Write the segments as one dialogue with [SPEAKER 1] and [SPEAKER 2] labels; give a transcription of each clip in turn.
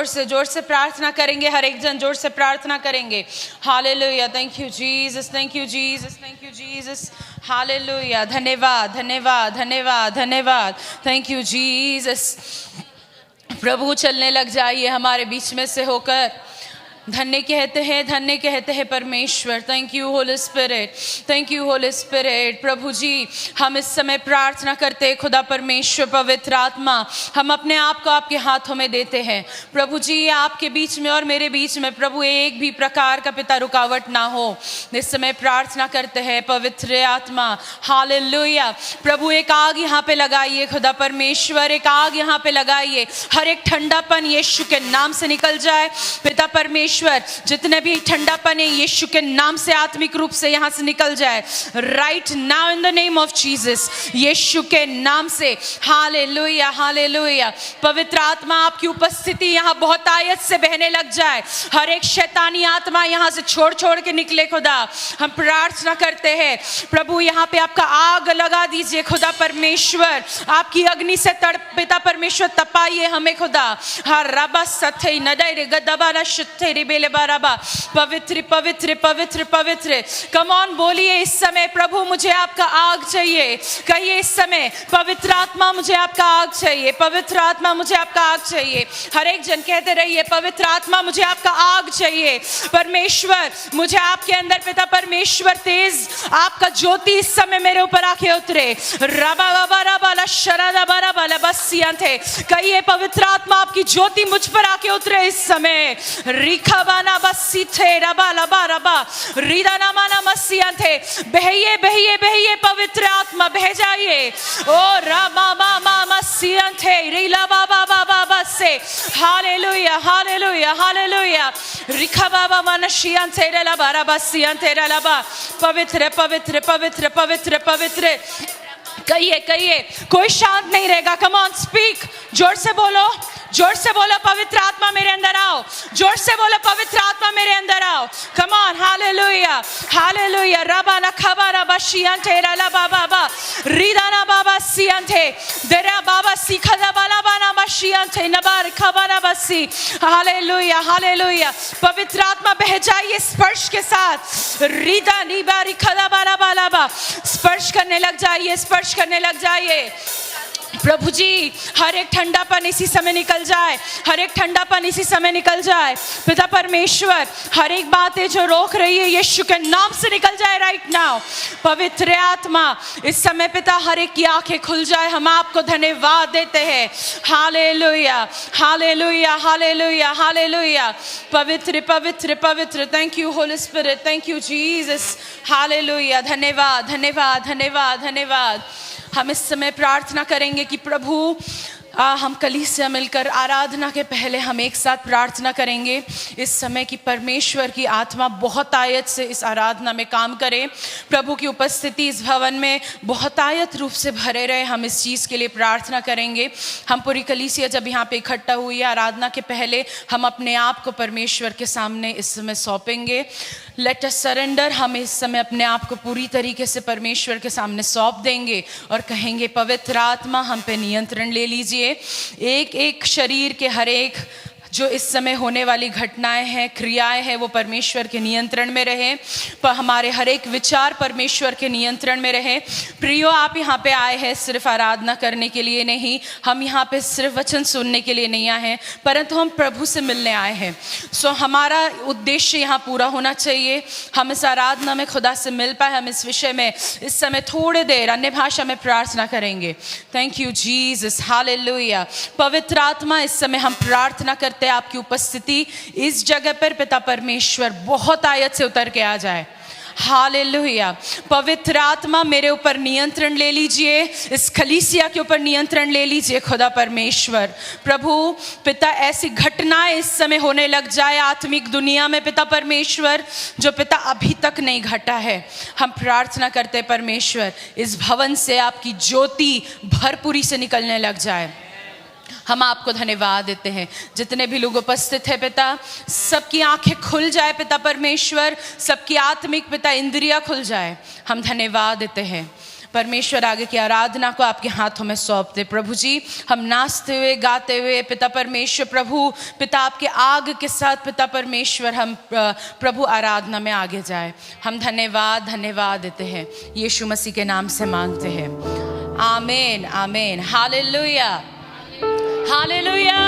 [SPEAKER 1] जोर से प्रार्थना करेंगे, हर एक जन जोर से प्रार्थना करेंगे। Hallelujah, thank you Jesus, thank you Jesus, thank you Jesus. Hallelujah, धन्यवाद धन्यवाद धन्यवाद धन्यवाद, थैंक यू जीसस। प्रभु चलने लग जाइए हमारे बीच में से होकर। धन्य कहते हैं परमेश्वर। Thank you holy spirit, thank you holy spirit. प्रभु जी, हम इस समय प्रार्थना करते हैं खुदा परमेश्वर, पवित्र आत्मा, हम अपने आप को आपके हाथों में देते हैं। प्रभु जी, आपके बीच में और मेरे बीच में प्रभु एक भी प्रकार का पिता रुकावट ना हो। इस समय प्रार्थना करते हैं पवित्र आत्मा। हालेलुया। प्रभु एक आग यहाँ पे लगाइए खुदा परमेश्वर, एक आग यहाँ पे लगाइए। हर एक ठंडापन यीशु के नाम से निकल जाए पिता परमेश्वर। जितने भी ठंडापन है यीशु के नाम से आत्मिक रूप से यहाँ से निकल जाए right now in the name of Jesus, Yeshu के नाम से। Hallelujah hallelujah. पवित्र आत्मा, आपकी उपस्थिति यहाँ बहुत आयत से बहने लग जाए। हर एक शैतानी आत्मा यहाँ से छोड़ छोड़ के निकले खुदा। हम प्रार्थना करते हैं प्रभु, यहाँ पे आपका आग लगा दीजिए खुदा परमेश्वर। आपकी अग्नि से पिता परमेश्वर तपाइए हमें खुदा। हर रबा सथे नडे गदबारा शुद्धे बेले बाराबा। पवित्र पवित्र पवित्र पवित्र। कम ऑन बोलिए इस समय, प्रभु मुझे आपका आग चाहिए। कहिए इस समय, पवित्र आत्मा मुझे आपका आग चाहिए, पवित्र आत्मा मुझे आपका आग चाहिए। हर एक जन कहते रहिए, पवित्र आत्मा मुझे आपका आग चाहिए। परमेश्वर, मुझे आपके अंदर पिता परमेश्वर तेज आपका ज्योति इस समय मेरे ऊपर आके उतरे। रबा रबा रबा ला शरादा बारा बाला बसियां थे। कहिए पवित्र आत्मा आपकी ज्योति मुझ पर आके उतरे इस समय। रिखाबाना बसी थे रबा लबा रबा रीदा नामाना मसियां थे। बहिए बहिए बहिए पवित्र आत्मा बह जाइए। ओ रमा मा मसियां थे रीला बाबा बाबा बसे। Hallelujah hallelujah hallelujah. रिखा बाबा मनशियां थे रे लबा रबा सियां थे रे लबा। पवित्र पवित्र पवित्र पवित्र पवित्र। कहिए कहिए, कोई शांत नहीं रहेगा। कम ऑन स्पीक, जोर से बोलो, जोर से बोलो पवित्र आत्मा मेरे अंदर आओ। जोर से बोलो पवित्र आत्मा मेरे अंदर आओ। Come on. Hallelujah hallelujah. रबा ना खबरा बशियां थे रला बाबा बा रीदाना बाबा सियां थे देरा बाबा सीखा बाला बाना बशियां थे नबार खबरा बसी। Hallelujah hallelujah. पवित्र आत्मा बह जाइए स्पर्श के साथ। रीदा नीबारी खदा बाला बाला बा। स्पर्श करने लग जाइए, स्पर्श करने लग जाइए। प्रभु जी, हर एक ठंडापन इसी समय निकल जाए, हर एक ठंडापन इसी समय निकल जाए पिता परमेश्वर। हर एक बातें जो रोक रही है यीशु के नाम से निकल जाए राइट नाउ। पवित्र आत्मा इस समय पिता, हर एक की आंखें खुल जाए। हम आपको धन्यवाद देते हैं। Hallelujah hallelujah hallelujah hallelujah. पवित्र पवित्र पवित्र। Thank you holy spirit, thank you Jesus. Hallelujah. धन्यवाद धन्यवाद धन्यवाद धन्यवाद। हम इस समय प्रार्थना करेंगे कि प्रभु, हम कलीसिया मिलकर आराधना के पहले हम एक साथ प्रार्थना करेंगे इस समय कि परमेश्वर की आत्मा बहुत आयत से इस आराधना में काम करे। प्रभु की उपस्थिति इस भवन में बहुत आयत रूप से भरे रहे। हम इस चीज़ के लिए प्रार्थना करेंगे। हम पूरी कलीसिया जब यहाँ पे इकट्ठा हुई है आराधना के पहले, हम अपने आप को परमेश्वर के सामने इस समय सौंपेंगे। Let us surrender. हम इस समय अपने आप को पूरी तरीके से परमेश्वर के सामने सौंप देंगे और कहेंगे, पवित्र आत्मा हम पे नियंत्रण ले लीजिए। एक एक शरीर के हर एक जो इस समय होने वाली घटनाएं हैं, क्रियाएं हैं, वो परमेश्वर के नियंत्रण में रहे। पर हमारे हर एक विचार परमेश्वर के नियंत्रण में रहे। प्रियो, आप यहाँ पे आए हैं सिर्फ आराधना करने के लिए नहीं, हम यहाँ पे सिर्फ वचन सुनने के लिए नहीं आए हैं, परंतु हम प्रभु से मिलने आए हैं। सो हमारा उद्देश्य यहाँ पूरा होना चाहिए। हम इस आराधना में खुदा से मिल पाए। हम इस विषय में इस समय थोड़ी देर अन्य भाषा में प्रार्थना करेंगे। Thank you Jesus. हालेलुया। पवित्र आत्मा, इस समय हम प्रार्थना करते आपकी उपस्थिति इस जगह पर पिता परमेश्वर बहुत आयत से उतर के आ जाए। हालेलुया। पवित्र आत्मा मेरे ऊपर नियंत्रण ले लीजिए, इस कलीसिया के ऊपर नियंत्रण ले लीजिए खुदा परमेश्वर। प्रभु पिता, ऐसी घटनाएं इस समय होने लग जाए आत्मिक दुनिया में पिता परमेश्वर, जो पिता अभी तक नहीं घटा है। हम प्रार्थना करते परमेश्वर, इस भवन से आपकी ज्योति भरपूरी से निकलने लग जाए। हम आपको धन्यवाद देते हैं। जितने भी लोग उपस्थित हैं पिता, सबकी आंखें खुल जाए पिता परमेश्वर, सबकी आत्मिक पिता इंद्रियां खुल जाए। हम धन्यवाद देते हैं। परमेश्वर आगे की आराधना को आपके हाथों में सौंपते। प्रभु जी, हम नाचते हुए गाते हुए पिता परमेश्वर प्रभु पिता आपके आग के साथ पिता परमेश्वर हम प्रभु आराधना में आगे जाए। हम धन्यवाद देते हैं, यीशु मसीह के नाम से मांगते हैं, आमीन आमीन। हालेलुया हालेलुया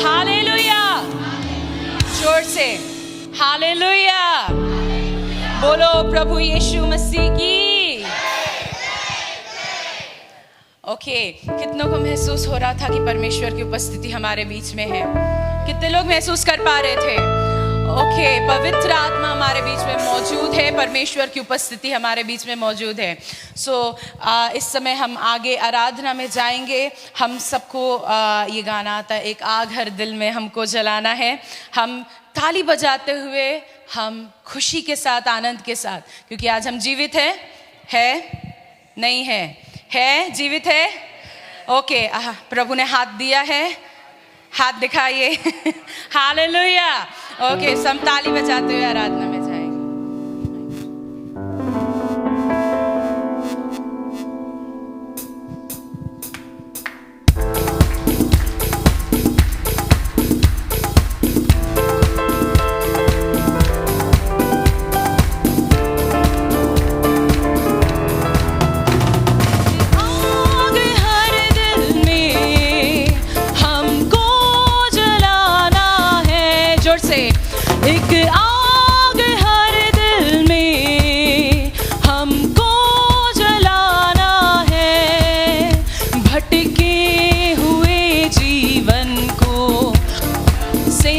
[SPEAKER 1] हालेलुया, जोर से हालेलुया बोलो प्रभु यीशु मसीह की। ओके, कितनों को महसूस हो रहा था कि परमेश्वर की उपस्थिति हमारे बीच में है? कितने लोग महसूस कर पा रहे थे? ओके, पवित्र आत्मा हमारे बीच में मौजूद है, परमेश्वर की उपस्थिति हमारे बीच में मौजूद है। इस समय हम आगे आराधना में जाएंगे। हम सबको ये गाना आता है, एक आग हर दिल में हमको जलाना है। हम ताली बजाते हुए, हम खुशी के साथ, आनंद के साथ, क्योंकि आज हम जीवित हैं। है नहीं है जीवित है। ओके, प्रभु ने हाथ दिया है, हाथ दिखाइए। हालेलुया। ओके, सब ताली बजाते हुए आराधना में जाएंगे।
[SPEAKER 2] एक आग हर दिल में हमको जलाना है, भटके हुए जीवन को से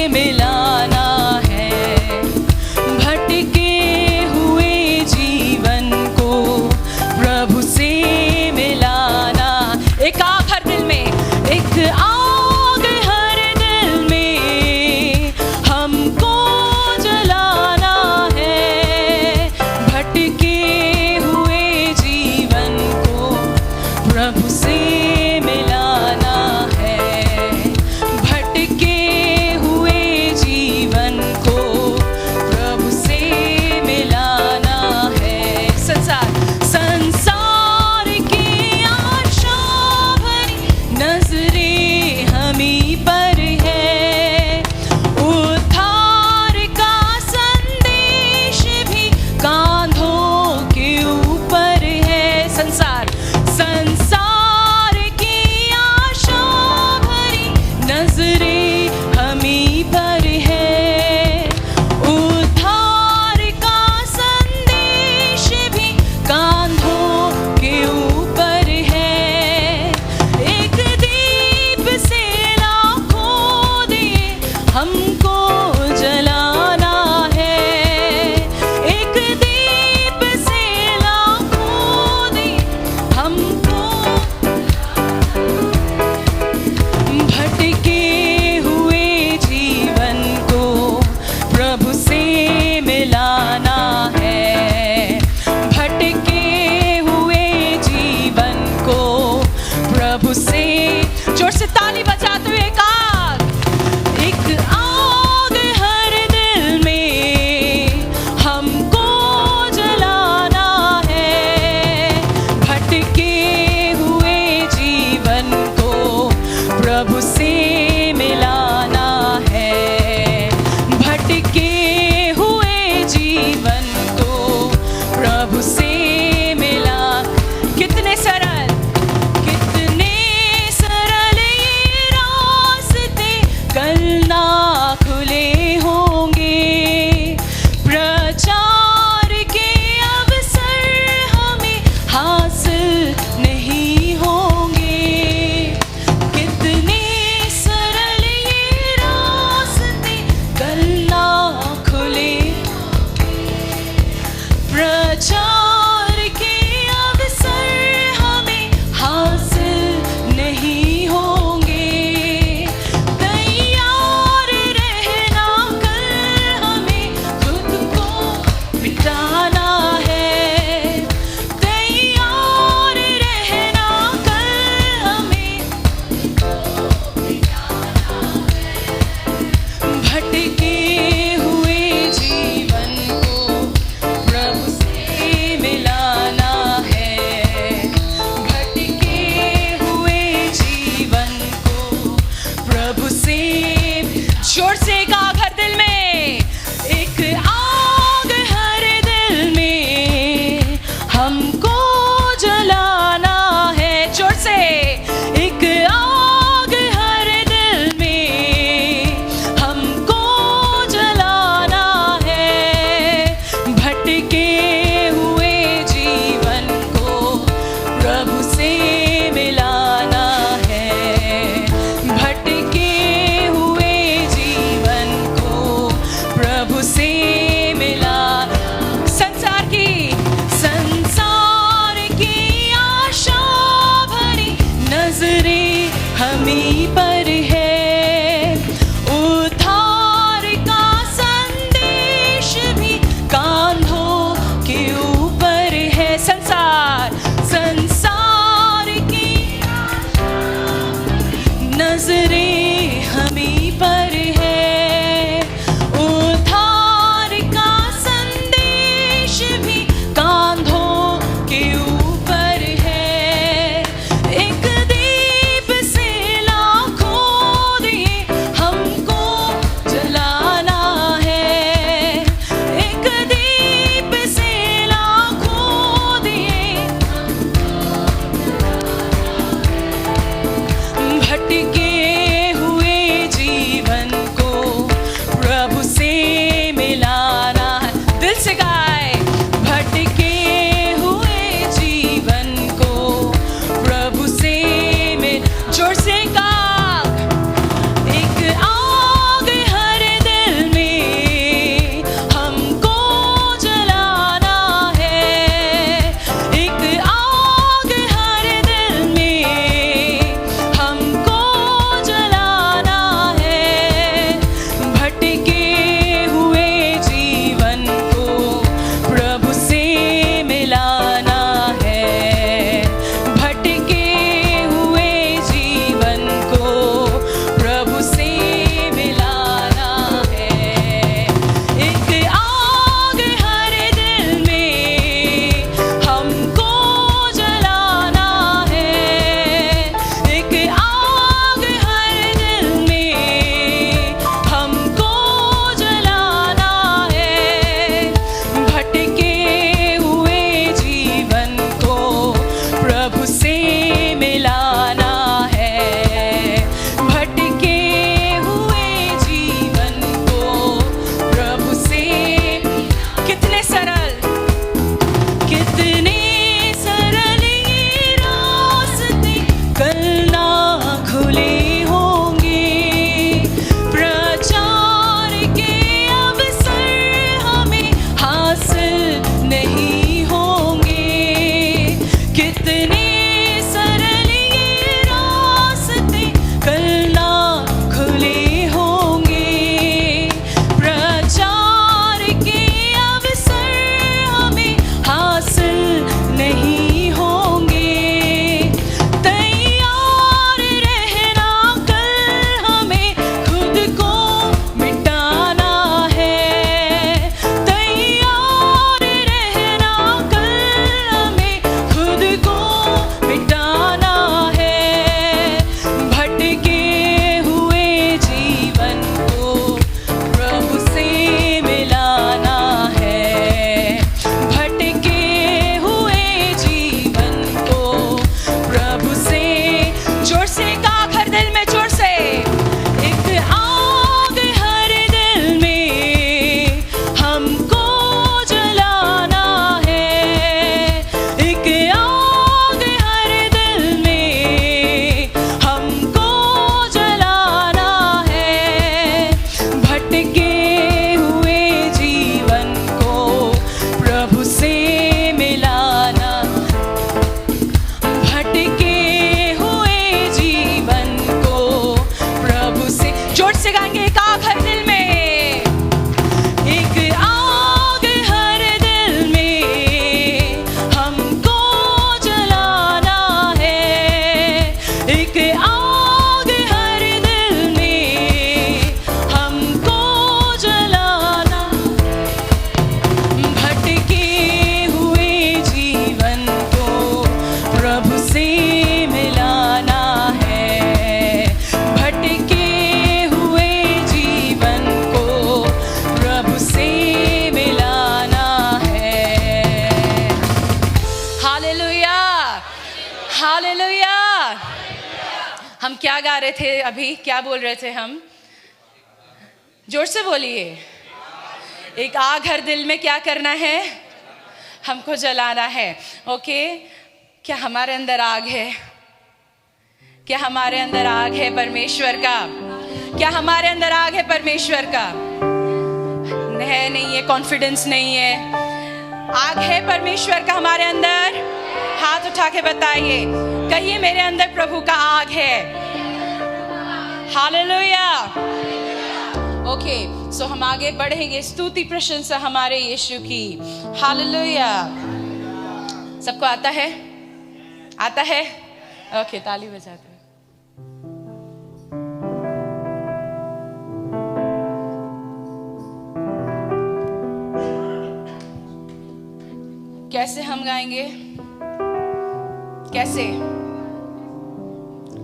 [SPEAKER 2] मिलाना है, भटके हुए जीवन को प्रभु से मिलाना। एक आग हर दिल में, एक आग हर दिल में हमको जलाना है, भटके हुए जीवन को प्रभु से मिलाना है, भटके हुए जीवन को प्रभु से मिलाना है। संसार की आशा भरी नजरें हमी पर है, उद्धार का संदेश भी कांधों के ऊपर है। संसार की आशा भरी नजरें हमी पर है, उद्धार का संदेश भी कांधों के ऊपर है। एक दीप से लाखों दिए हमको जलाना है, एक दीप से लाखों दिए हमको, भटके हुए जीवन को प्रभु से मिलाना है, भटके हुए जीवन को प्रभु से। जोर से ताली बजाते हुए एक आग हर दिल में हमको जलाना है, भटके हुए जीवन को प्रभु से मिलाना है, भटके हुए जीवन को प्रभु से मिला। कितने सरल ये रास्ते कल ना खुले होंगे, प्रचार के अवसर हमें हासिल नहीं होंगे। कितने सरल ये रास्ते कल ना खुले, प्रचार के अवसर हमें हासिल नहीं होंगे। तैयार रहना कल हमें खुद को मिटाना है, तैयार रहना कल हमें भटके हुए जीवन को प्रभु से
[SPEAKER 1] हम क्या गा रहे थे अभी? क्या बोल रहे थे हम? जोर से बोलिए। एक आग हर दिल में क्या करना है? हमको जलाना है। ओके, क्या हमारे अंदर आग है? क्या हमारे अंदर आग है परमेश्वर का? क्या हमारे अंदर आग है परमेश्वर का? नहीं है, कॉन्फिडेंस नहीं है। आग है परमेश्वर का हमारे अंदर? हाथ उठा के बताइए, कहिए मेरे अंदर प्रभु का आग है। हालेलुया। ओके, सो हम आगे बढ़ेंगे। स्तुति प्रशंसा हमारे यीशु की। हालेलुया। सबको आता है? आता है? ओके, ताली बजाते हैं। कैसे हम गाएंगे? कैसे?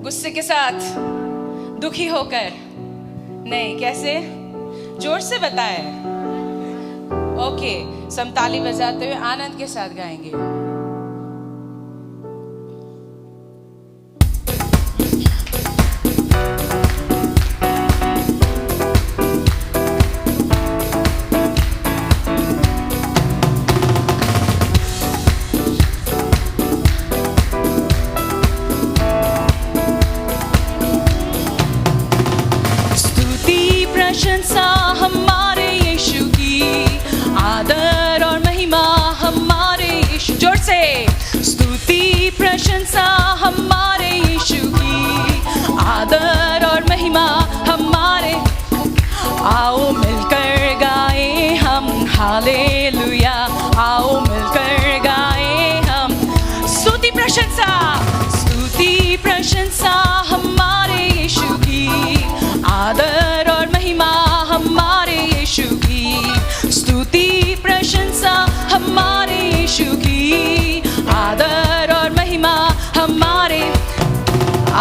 [SPEAKER 1] गुस्से के साथ? दुखी होकर? नहीं, कैसे? जोर से बताए। ओके, हम ताली बजाते हुए आनंद के साथ गाएंगे।
[SPEAKER 2] प्रशंसा हमारे यीशु की, आदर और महिमा हमारे यीशु। जोर से। स्तुति प्रशंसा हमारे यीशु की, आदर और महिमा हमारे। आओ मिलकर गाएं हम हालेलुया, आओ मिलकर गाएं हम स्तुति प्रशंसा। स्तुति प्रशंसा हमारे यीशु की, आदर और महिमा हमारे यीशु की। स्तुति प्रशंसा हमारे यीशु की, आदर और महिमा हमारे।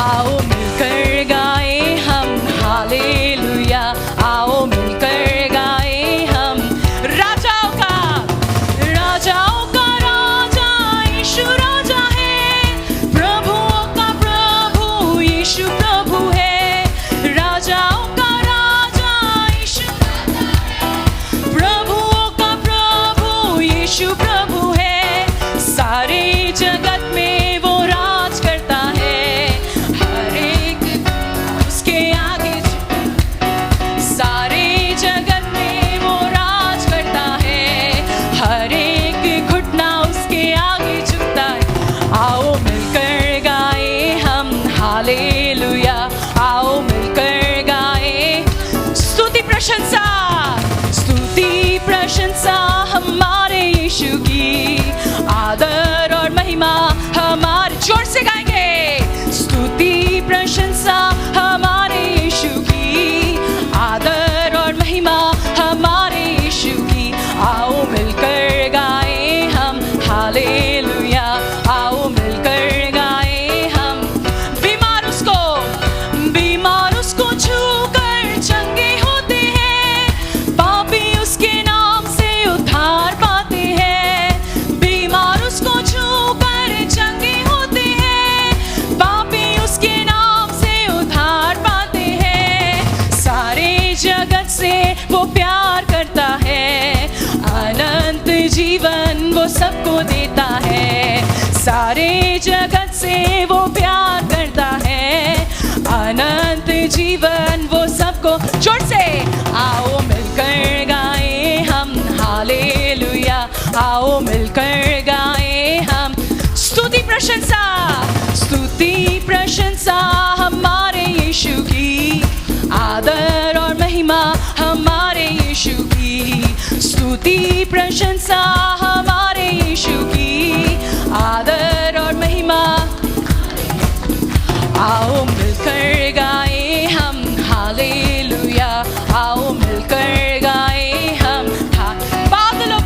[SPEAKER 2] आओ मिलकर गाएं हम हालेलुया, आओ मिलकर गाएं हम राजाओं का राजा यीशु राजा है, प्रभुओं का प्रभु यीशु प्रभु है। राजाओं का राजा यीशु राजा है, प्रभुओं का प्रभु यीशु प्रभु है। सारे जगत में वो राज करता है, हर एक उसके आगे। सारे जगत में वो राज करता है, हर एक घुटना उसके आगे झुकता है। आओ मिलकर गाएं हम हालेलुया, आओ मिलकर गाएं स्तुति प्रशंसा। स्तुति प्रशंसा हमारे यीशु की, आदर और महिमा हमारे। जोर से गाएंगे। स्तुति प्रशंसा हमारे यीशु की, आदर और महिमा हमारे यीशु की। आओ मिलकर गाएं हम हालेलुया, आओ मिलकर गाएं हम। बीमार उसको छूकर चंगे होते हैं, पापी उसके नाम से उद्धार पाते हैं। बीमार उसको छूकर चंगे होते हैं, पापी उसके नाम से उद्धार पाते हैं। सारे जगत से वो प्यार करता है, अनंत जीवन वो सबको देता है। सारे जगत से वो प्यार करता है, अनंत जीवन वो सबको। जोर से। आओ मिलकर गाएं हम हालेलुया, आओ मिलकर गाएं हम स्तुति प्रशंसा। स्तुति प्रशंसा हमारे यीशु की, आदर और महिमा हमारे यीशु की। स्तुति प्रशंसा हमारे यीशु की, आदर और महिमा। आओ मिलकर गाएं हम हालेलुया, आओ मिलकर गाएं हम। बादलों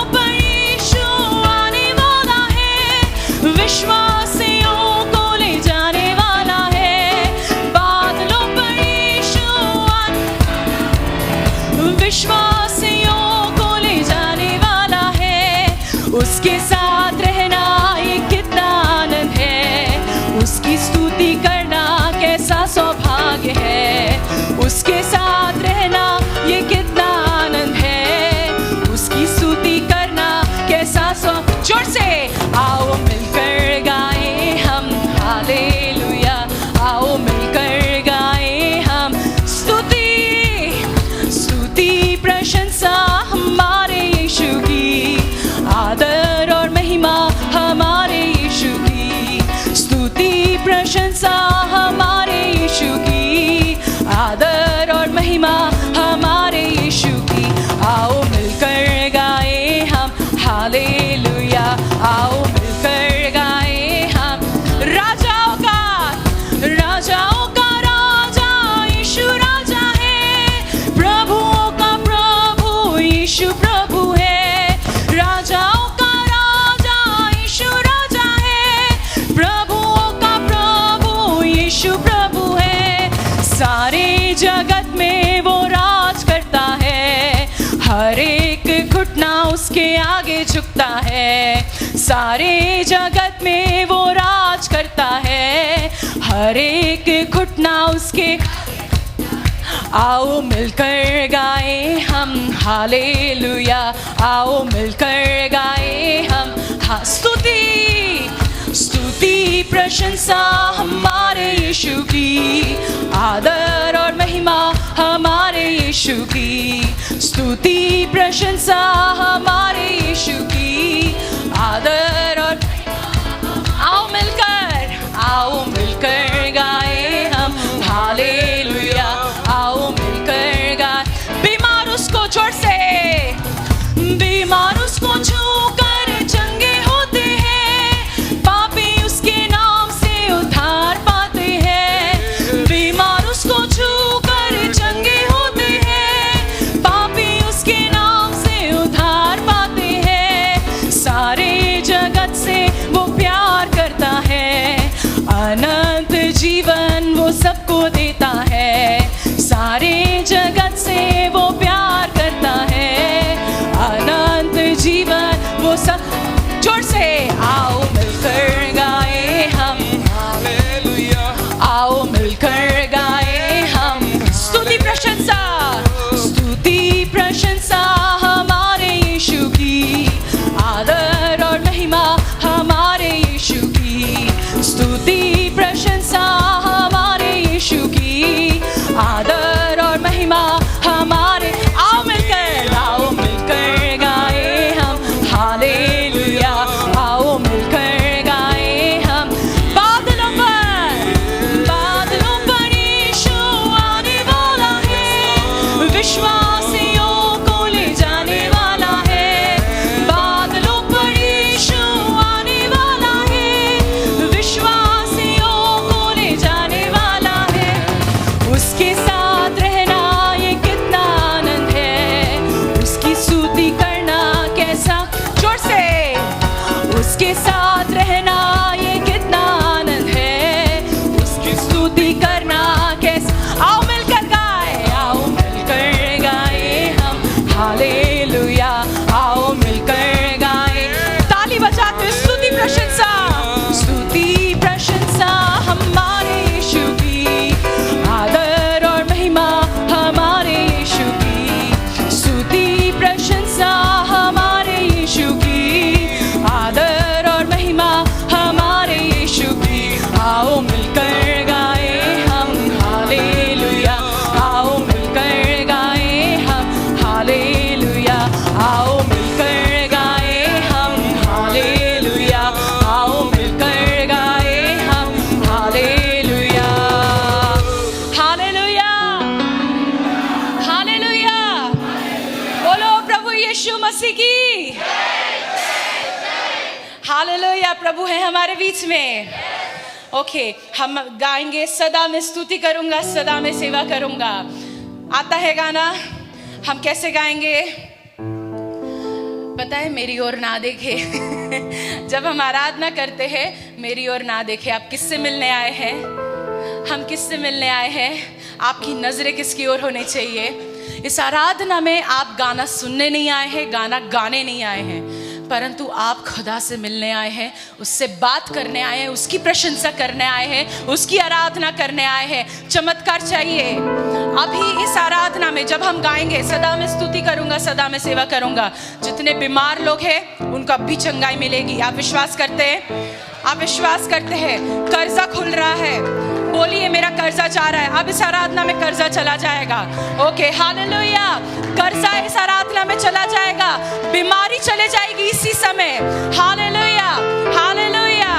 [SPEAKER 2] पर यीशु आने वाला है, विश्वासियों को ले जाने वाला है। बादलों पर यीशु विश्वासियों को ले जाने वाला है। उसके साथ रहना ये कितना आनंद है, उसकी स्तुति आओ मिलकर गाए हम राजाओं का राजा यीशु राजा है, प्रभुओं का प्रभु यीशु प्रभु है, राजाओं का राजा यीशु राजा है, प्रभुओं का प्रभु यीशु प्रभु है। सारे जगत में वो राज करता है, हर एक घुटना उसके आगे झुकता है। सारे जगत में वो राज करता है, हर एक घुटना उसके। आओ मिलकर गाए हम हालेलुया, आओ मिलकर गाए हम स्तुति स्तुति प्रशंसा हमारे यीशु की, आदर और महिमा हमारे यीशु की, स्तुति प्रशंसा हमारे यीशु की, आदर और आओ मिलकर गाए हम हालेलुया, आओ मिलकर गाए। बीमार उसको जोर से, बीमार उसको छूकर चंगे होते हैं, पापी उसके नाम से उद्धार पाते हैं। बीमार उसको छूकर चंगे होते हैं, पापी उसके नाम से उद्धार पाते हैं। सारे जगत से वो प्यार करता है, अनंत जीवन वो सबको देता है। सारे जगत से वो प्यार करता है, अनंत जीवन वो सब। जोर से आओ मिलकर गाए हम हालेलुया, आओ मिलकर गाए हम स्तुति प्रशंसा हमारे यीशु की, आदर और महिमा हमारे यीशु की, स्तुति प्रशंसा हमारे यीशु की, आदर और महिमा हमारे। आओ मिलकर गाए हम हालेलुया, आओ मिलकर गाए हम। बादलों पर यीशु आने वाला है, विश्वासियों को ले जाने वाला है। बादलों पर यीशु आने वाला है, विश्वासियों को ले जाने वाला है। उसके साथ रहना ये कितना आनंद है, उसकी स्तुति करना कैसा। जोर से उसके साथ रहना ये कितना आनंद है, उसकी स्तुति करना कैसा। आओ मिलकर गाए हम हालेलुया, आओ मिलकर गाए। ताली बजाते स्तुति प्रशंसा हमारे यीशु की, आदर और महिमा हमारे यीशु की, स्तुति प्रशंसा हमारे यीशु की, आदर और महिमा हमारे यीशु की। आओ मिलकर गाए हम हालेलुया, आओ मिलकर गाए हम हालेलुया, आओ मिलकर गाए हम हालेलुया, आओ मिलकर गाए हम हालेलुया, हालेलुया, हालेलुया। बोलो प्रभु यीशु मसीह की हालेलुया। प्रभु है हमारे बीच में। ओके, हम गाएंगे सदा मैं स्तुति करूंगा, सदा मैं सेवा करूंगा। आता है गाना, हम कैसे गाएंगे पता है? मेरी ओर ना देखे जब हम आराधना करते हैं, मेरी ओर ना देखे। आप किससे मिलने आए हैं? हम किससे मिलने आए हैं? आपकी नजरें किसकी ओर होनी चाहिए? इस आराधना में आप गाना सुनने नहीं आए हैं, गाना गाने नहीं आए हैं, परंतु आप खुदा से मिलने आए हैं, उससे बात करने आए हैं, उसकी प्रशंसा करने आए हैं, उसकी आराधना करने आए हैं। चमत्कार चाहिए। अभी इस आराधना में जब हम गाएंगे सदा मैं स्तुति करूंगा, सदा मैं सेवा करूंगा, जितने बीमार लोग हैं उनको भी चंगाई मिलेगी। आप विश्वास करते हैं? आप विश्वास करते हैं? कर्जा खुल रहा है, बोलिए मेरा कर्जा जा रहा है। अब इस आराधना में कर्जा चला जाएगा। Okay, hallelujah. कर्जा इस आराधना में चला जाएगा, बीमारी चले जाएगी इसी समय। Hallelujah, hallelujah.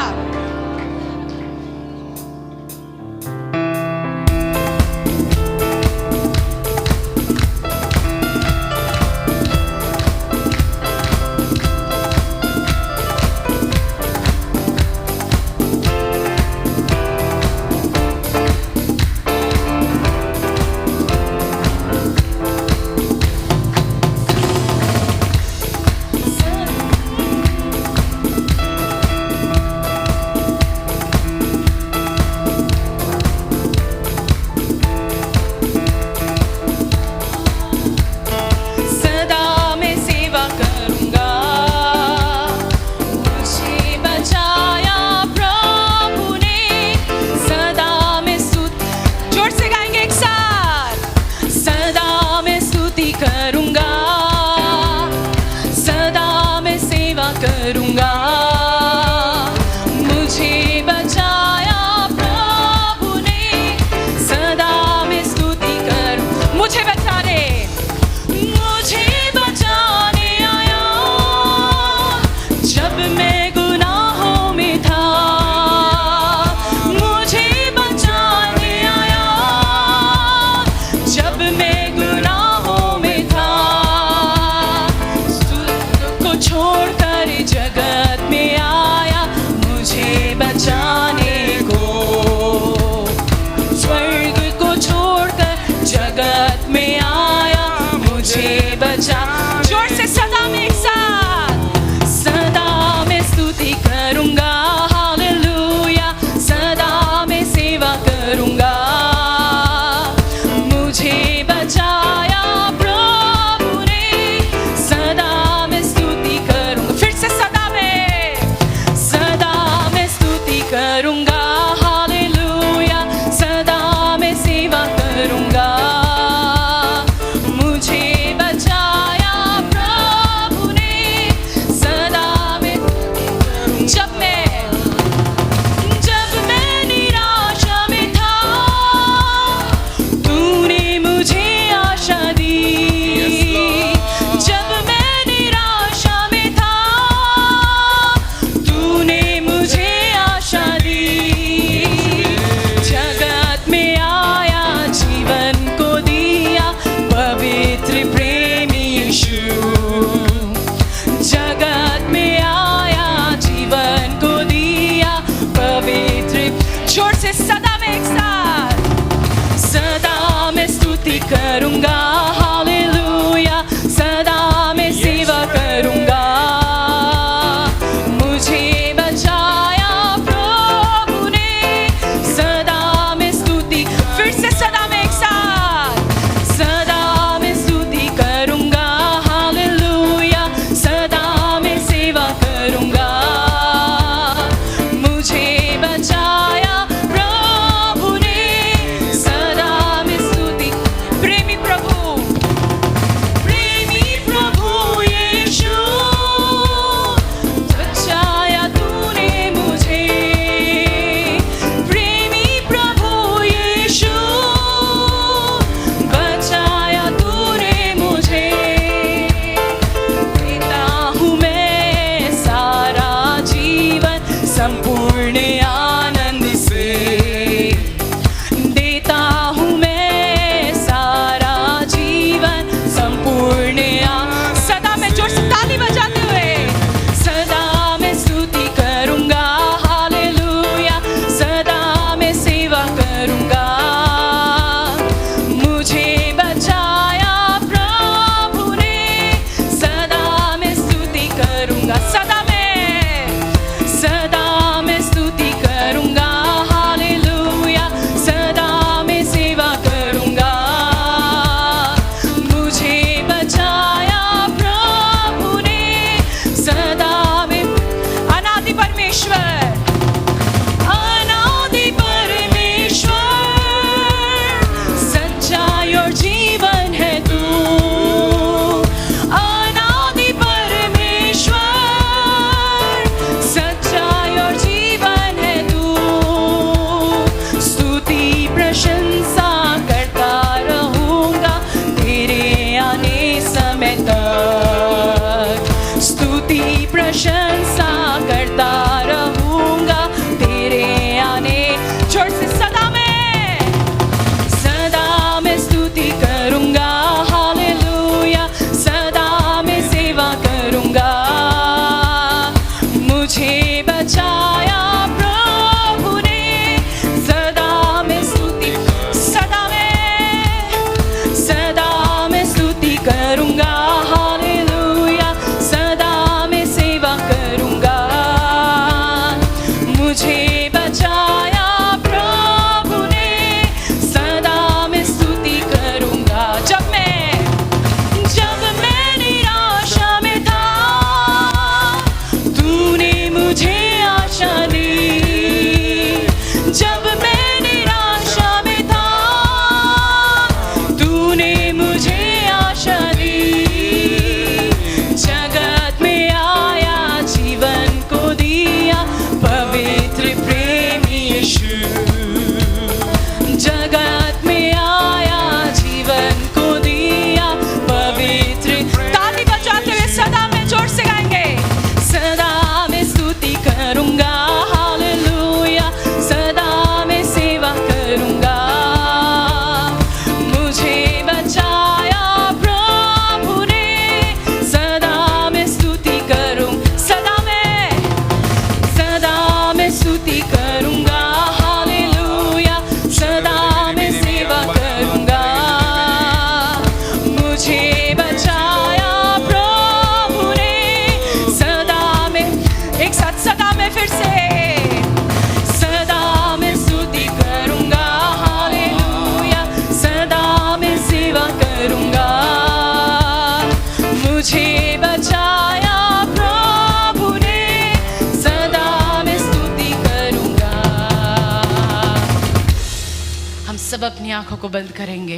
[SPEAKER 1] आंखों को बंद करेंगे।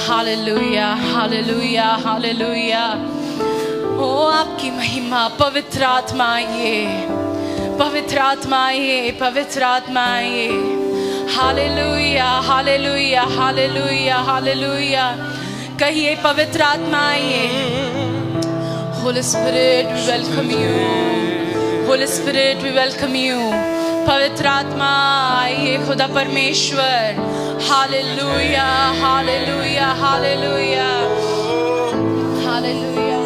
[SPEAKER 1] Hallelujah, hallelujah, hallelujah. ओ आपकी महिमा, पवित्र आत्मा आइए, पवित्र आत्मा आइए, पवित्र आत्मा आइए। Hallelujah, hallelujah, hallelujah, hallelujah. कहिए पवित्र आत्मा आइए। Holy Spirit, we welcome you. Holy Spirit, we welcome you. पवित्र आत्मा आइए खुदा परमेश्वर। Hallelujah, hallelujah, hallelujah, hallelujah.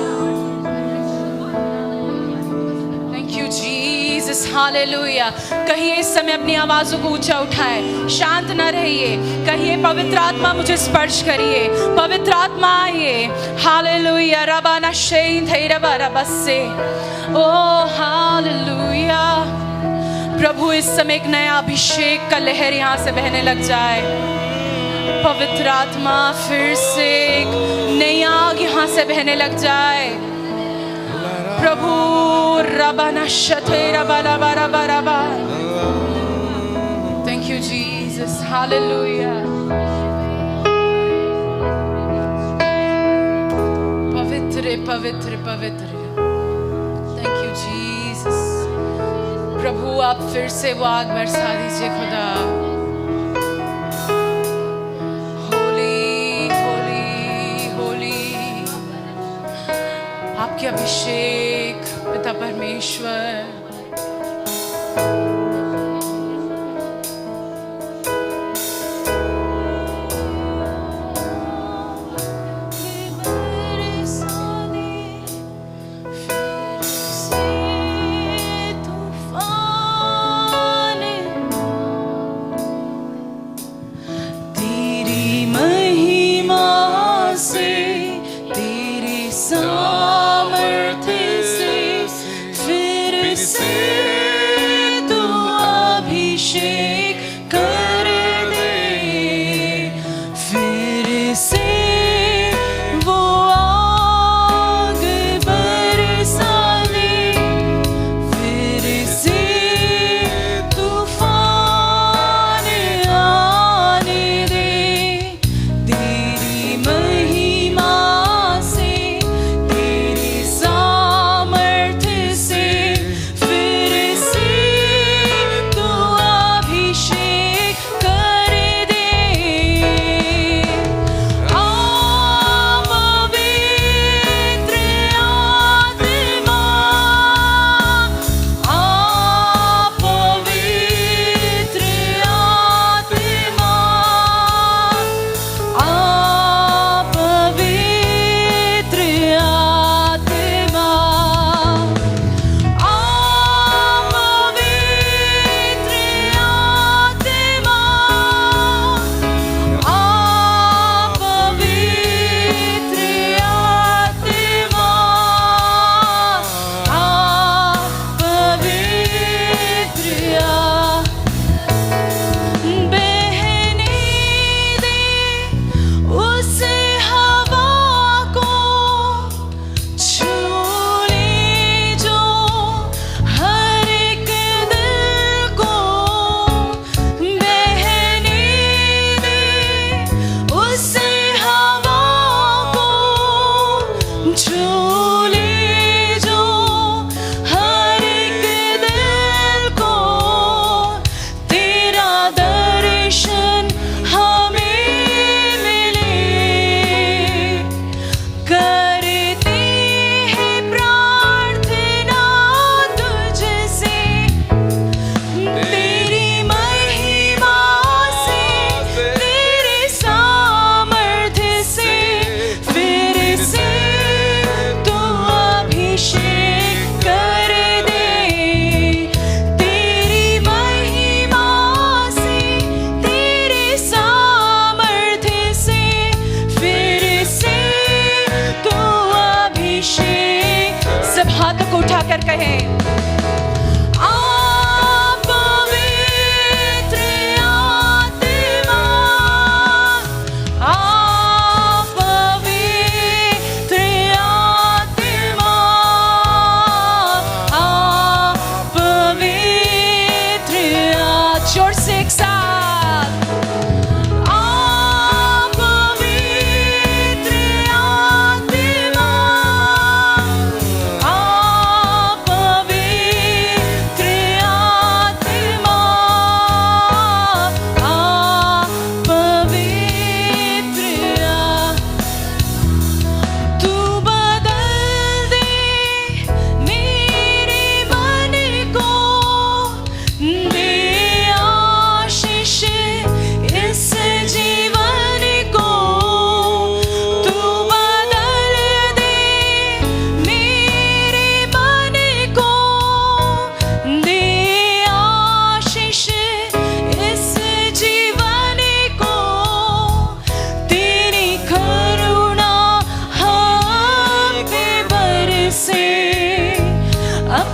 [SPEAKER 1] Thank you Jesus, hallelujah. कहिए इस समय अपनी आवाजों को ऊंचा उठाएं, शांत न रहिए। कहिए पवित्र आत्मा मुझे स्पर्श करिए, पवित्र आत्मा आइए। हालेलुया, रबाना शेन थैरबा रबसे। Oh hallelujah. प्रभु इस समय एक नया अभिषेक का लहर यहाँ से बहने लग जाए। पवित्र आत्मा फिर से एक नई आग यहाँ से बहने लग जाए। प्रभु रबाना शथे रबा रबा रबा रबा। Thank you Jesus, hallelujah. पवित्र पवित्र पवित्र। Thank you Jesus. प्रभु आप फिर से वो आग बरसा दीजिए खुदा। होली होली होली, आपके अभिषेक पिता परमेश्वर। उठाकर कहें, आप पवित्र आत्मा, आप पवित्र आत्मा, आप पवित्र, जोर से एक साथ, आप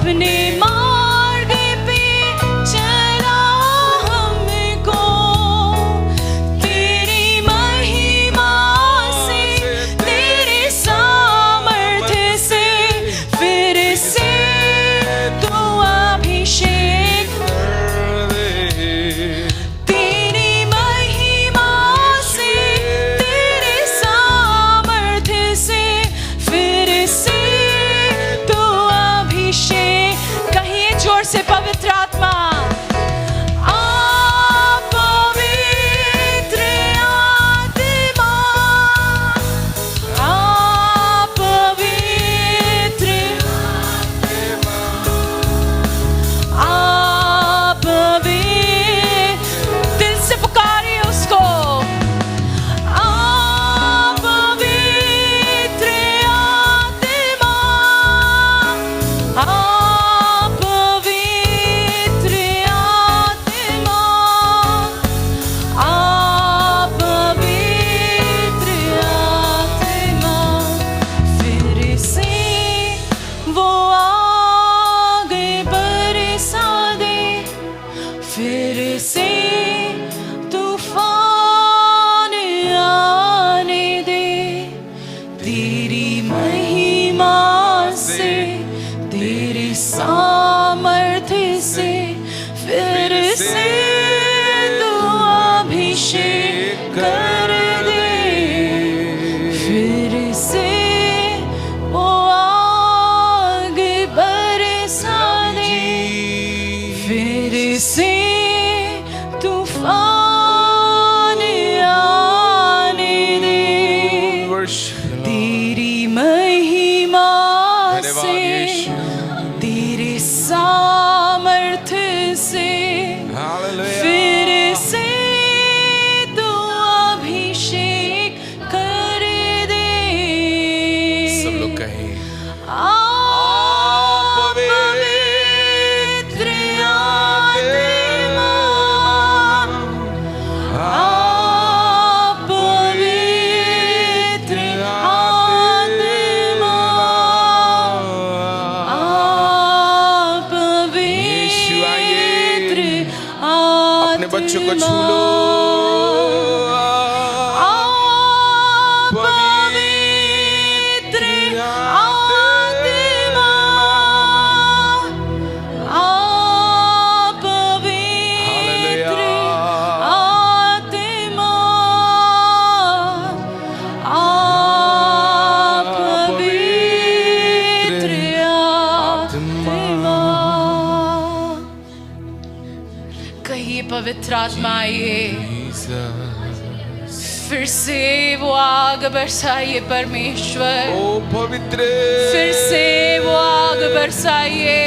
[SPEAKER 2] अपने मार्ग पे चला हमको, तेरी महिमा से, तेरे सामर्थ्य से, फिर से तू अभिषेक, तेरी महिमा से, तेरे सामर्थ्य से, फिर से तू अभिषेक। कहिए जोर से पवित्र आत्मा, आ पवित्र आत्मा, आ पवित्र, आ पवित्र, दिल से पुकारिए उसको। आ पवित्र आत्मा, आ पवित्र आत्मा, आ पवित्र आत्मा, फिर से वो आगे बरसा दे, फिर से तूफान आने दे, तेरी महिमा से, तेरे सामर्थ्य से, फिर से तू अभिषेक कर दे, फिर से वो आगे बरसा दे, फिर से तूफान आने दे, तेरी महिमा से, तेरे सामर्थ्य से, फिर से तू अभिषेक कर दे।
[SPEAKER 3] सब लोग कहें
[SPEAKER 2] आ पवित्र आत्मा, आ पवित्र आत्मा, आ
[SPEAKER 3] यीशु आइए,
[SPEAKER 2] पवित्र
[SPEAKER 3] अपने बच्चों को छू लो।
[SPEAKER 2] आ पवित्र आत्मा, आ पवित्र आत्मा, आ पवित्र आत्मा। कहिए पवित्र आत्मा आइए, फिर से वो आग बरसाइए परमेश्वर,
[SPEAKER 3] ओ पवित्र,
[SPEAKER 2] फिर से वो आग बरसाइए,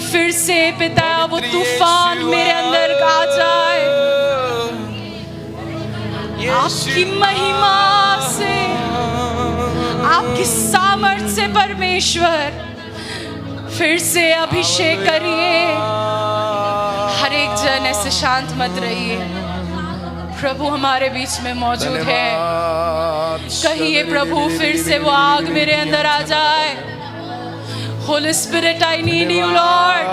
[SPEAKER 2] फिर से पिता वो तूफान मेरे अंदर आ जाए, आपकी महिमा से, आपकी सामर्थ से परमेश्वर, फिर से अभिषेक करिए। हर एक जन ऐसे शांत मत रहिए, प्रभु हमारे बीच में मौजूद है। कहिए प्रभु फिर से वो आग मेरे अंदर आ जाए। Holy Spirit, I need you, Lord.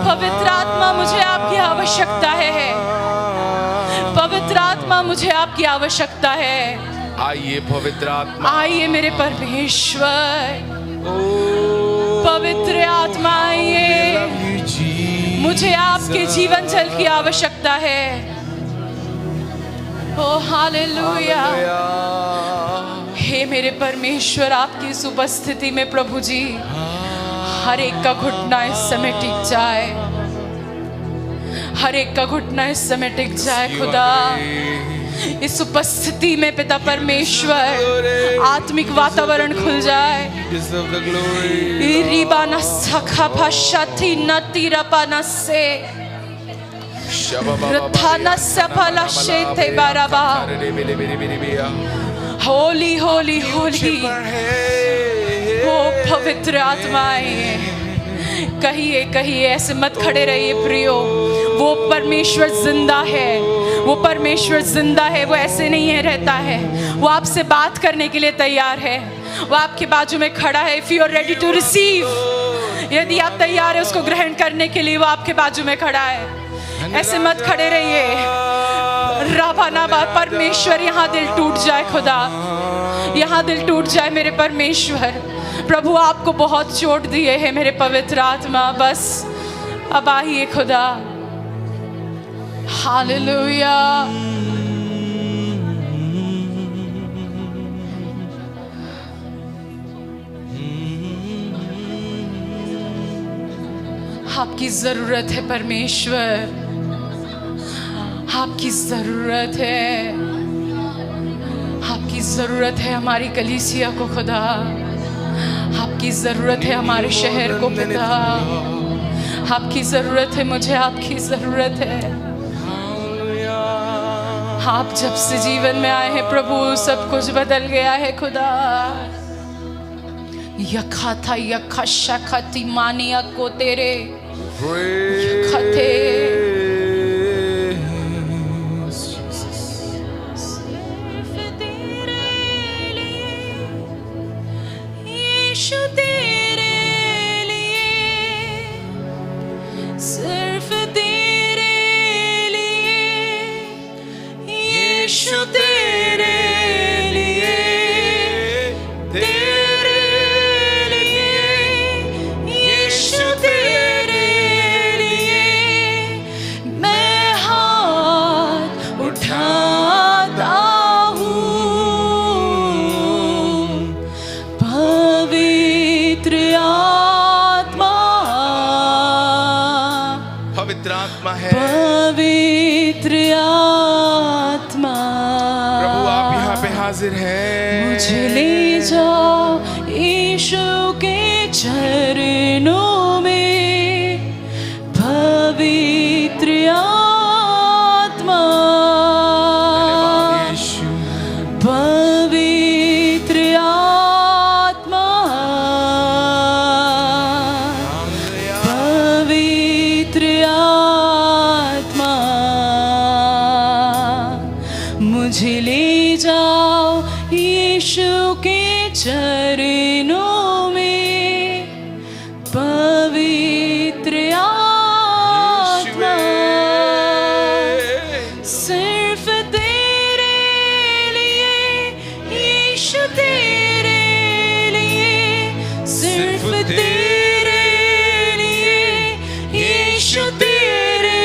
[SPEAKER 2] पवित्र आत्मा मुझे आपकी आवश्यकता है, पवित्र आत्मा मुझे आपकी आवश्यकता है।
[SPEAKER 3] आइए पवित्र आत्मा,
[SPEAKER 2] आइए मेरे परमेश्वर, पवित्र आत्मा आइए, मुझे आपके जीवन जल की आवश्यकता है। ओ हालेलुया, हे मेरे परमेश्वर, आपकी इस उपस्थिति में प्रभु जी हर एक का घुटना इस समय टिक जाए, हर एक का घुटना इस समय टिक जाए। खुदा इस उपस्थिति में पिता परमेश्वर आत्मिक वातावरण खुल जाए। होली होली होली, ओ पवित्र आत्माएं, कहिए कहिए, ऐसे मत खड़े रहिए प्रियो। वो परमेश्वर जिंदा है, वो परमेश्वर जिंदा है, वो ऐसे नहीं है रहता है, वो आपसे बात करने के लिए तैयार है।
[SPEAKER 1] वो आपके बाजू में खड़ा है। If you are ready to receive, यदि आप तैयार है उसको ग्रहण करने के लिए, वो आपके बाजू में खड़ा है। ऐसे मत खड़े रहिए। राभानाबा, परमेश्वर यहाँ दिल टूट जाए खुदा, यहाँ दिल टूट जाए मेरे परमेश्वर। प्रभु आपको बहुत चोट दिए है मेरे पवित्र आत्मा, बस अब आइए खुदा। हालेलुया। आपकी जरूरत है परमेश्वर, आपकी जरूरत है, आपकी जरूरत है हमारी कलीसिया को खुदा, आपकी जरूरत है हमारे शहर को पिता, आपकी जरूरत है मुझे, आपकी जरूरत है। आप जब से जीवन में आए हैं प्रभु, सब कुछ बदल गया है खुदा। यखा था यखा शखती मानिया को तेरे यखते सिर्फ तेरे लिए, यीशु तेरे लिए, सिर्फ तेरे लिए, यीशु तेरे लिए, तेरे लिए, यीशु तेरे लिए मैं हाथ उठाता हूँ। पवित्र आत्मा,
[SPEAKER 3] पवित्र आत्मा है
[SPEAKER 1] पवित्र आत्मा,
[SPEAKER 3] प्रभु आप यहाँ पे हाजिर हैं।
[SPEAKER 1] मुझे ले जाओ यीशु के चरणों में। पवित्र आत्मा,
[SPEAKER 3] यीशु
[SPEAKER 1] पवित्र आत्मा, पवित्र आत्मा, मुझे ले जाओ यीशु के चरणों में। पवित्र आत्मा, सिर्फ तेरे लिए, यीशु तेरे लिए, सिर्फ तेरे लिए, यीशु तेरे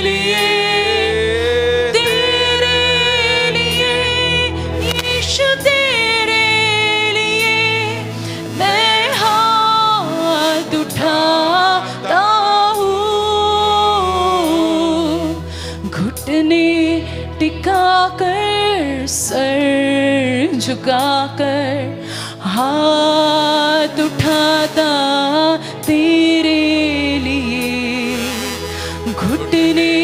[SPEAKER 1] लिए, तेरे लिए, यीशु तेरे लिए मैं हाथ उठाता हूँ। घुटने टिकाकर, सर झुकाकर, हाथ उठाता तेरे लिए। घुटने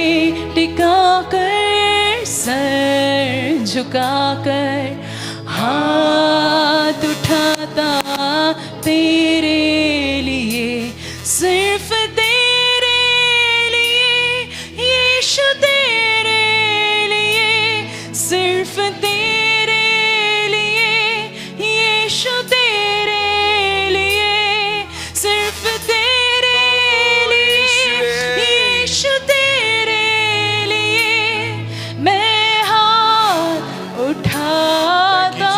[SPEAKER 1] टिकाकर, सर झुकाकर, हाथ उठाता तेरे लिए, सिर्फ तेरे लिए, यीशु तेरे लिए, सिर्फ तेरे लिए, यीशु तेरे लिए, सिर्फ तेरे लिए, यीशु तेरे लिए मैं हाथ उठाता।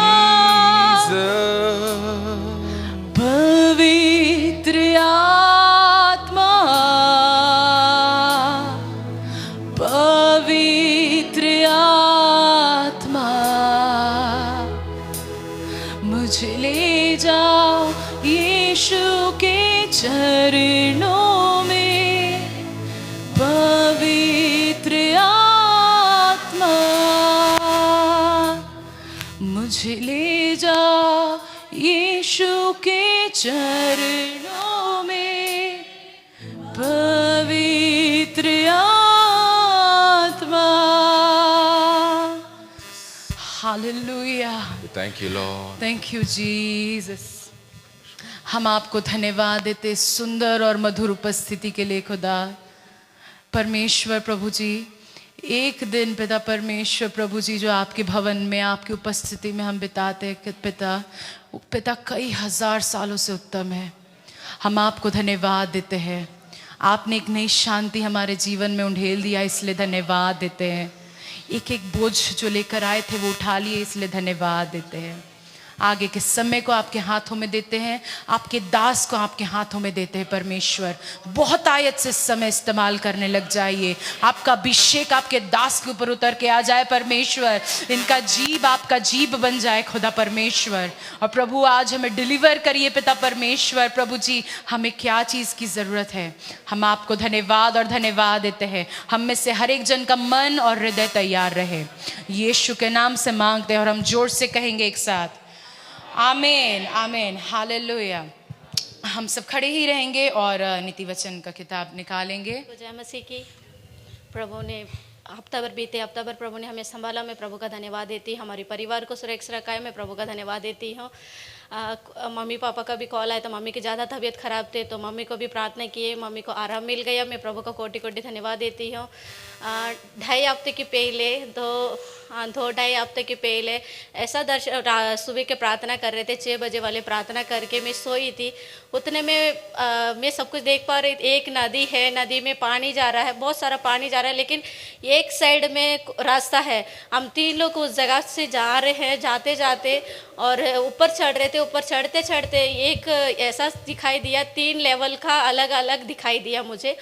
[SPEAKER 1] पवित्र आत्मा, पवित्र आत्मा, मुझे ले जाओ यीशु के चरणों में। पवित्र आत्मा, मुझे ले जाओ यीशु के चरणों में। पवित्र आत्मा, hallelujah.
[SPEAKER 3] Thank you Lord.
[SPEAKER 1] Thank you Jesus. हम आपको धन्यवाद देते सुंदर और मधुर उपस्थिति के लिए खुदा। परमेश्वर प्रभु जी, एक दिन पिता परमेश्वर प्रभु जी जो आपके भवन में आपकी उपस्थिति में हम बिताते हैं कि पिता, वो पिता कई हजार सालों से उत्तम है। हम आपको धन्यवाद देते हैं। आपने एक नई शांति हमारे जीवन में उंडेल दिया, इसलिए धन्यवाद देते हैं। एक एक बोझ जो लेकर आए थे वो उठा लिए, इसलिए धन्यवाद देते हैं। आगे के समय को आपके हाथों में देते हैं, आपके दास को आपके हाथों में देते हैं परमेश्वर। बहुत आयत से समय इस्तेमाल करने लग जाइए। आपका अभिषेक आपके दास के ऊपर उतर के आ जाए परमेश्वर। इनका जीव आपका जीव बन जाए खुदा परमेश्वर। और प्रभु आज हमें डिलीवर करिए पिता परमेश्वर। प्रभु जी हमें क्या चीज़ की ज़रूरत है, हम आपको धन्यवाद और धन्यवाद देते हैं। हम में से हर एक जन का मन और हृदय तैयार रहे, यीशु के नाम से मांगते हैं और हम जोर से कहेंगे एक साथ, आमीन आमीन हालेलुया। हम सब खड़े ही रहेंगे और नीति वचन का किताब निकालेंगे।
[SPEAKER 4] तो जय मसीह की। प्रभु ने हफ्ता भर बीते, हफ्ता भर प्रभु ने हमें संभाला। मैं प्रभु का धन्यवाद देती हूँ। हमारे परिवार को सुरक्षा रखा है, मैं प्रभु का धन्यवाद देती हूँ। मम्मी पापा का भी कॉल आया तो मम्मी की ज़्यादा तबीयत ख़राब थी, तो मम्मी को भी प्रार्थना किए, मम्मी को आराम मिल गया। मैं प्रभु का कोटि कोटि धन्यवाद देती हूँ। 2.5 हफ्ते के पहले दो ढाई हफ्ते के पहले ऐसा दर्शन, सुबह के प्रार्थना कर रहे थे, 6 बजे वाले प्रार्थना करके मैं सोई थी। उतने में मैं सब कुछ देख पा रही थी। एक नदी है, नदी में पानी जा रहा है, बहुत सारा पानी जा रहा है, लेकिन एक साइड में रास्ता है। हम 3 लोग उस जगह से जा रहे हैं, जाते जाते और ऊपर चढ़ रहे थे। ऊपर चढ़ते चढ़ते एक ऐसा दिखाई दिया, 3 लेवल का अलग अलग दिखाई दिया मुझे।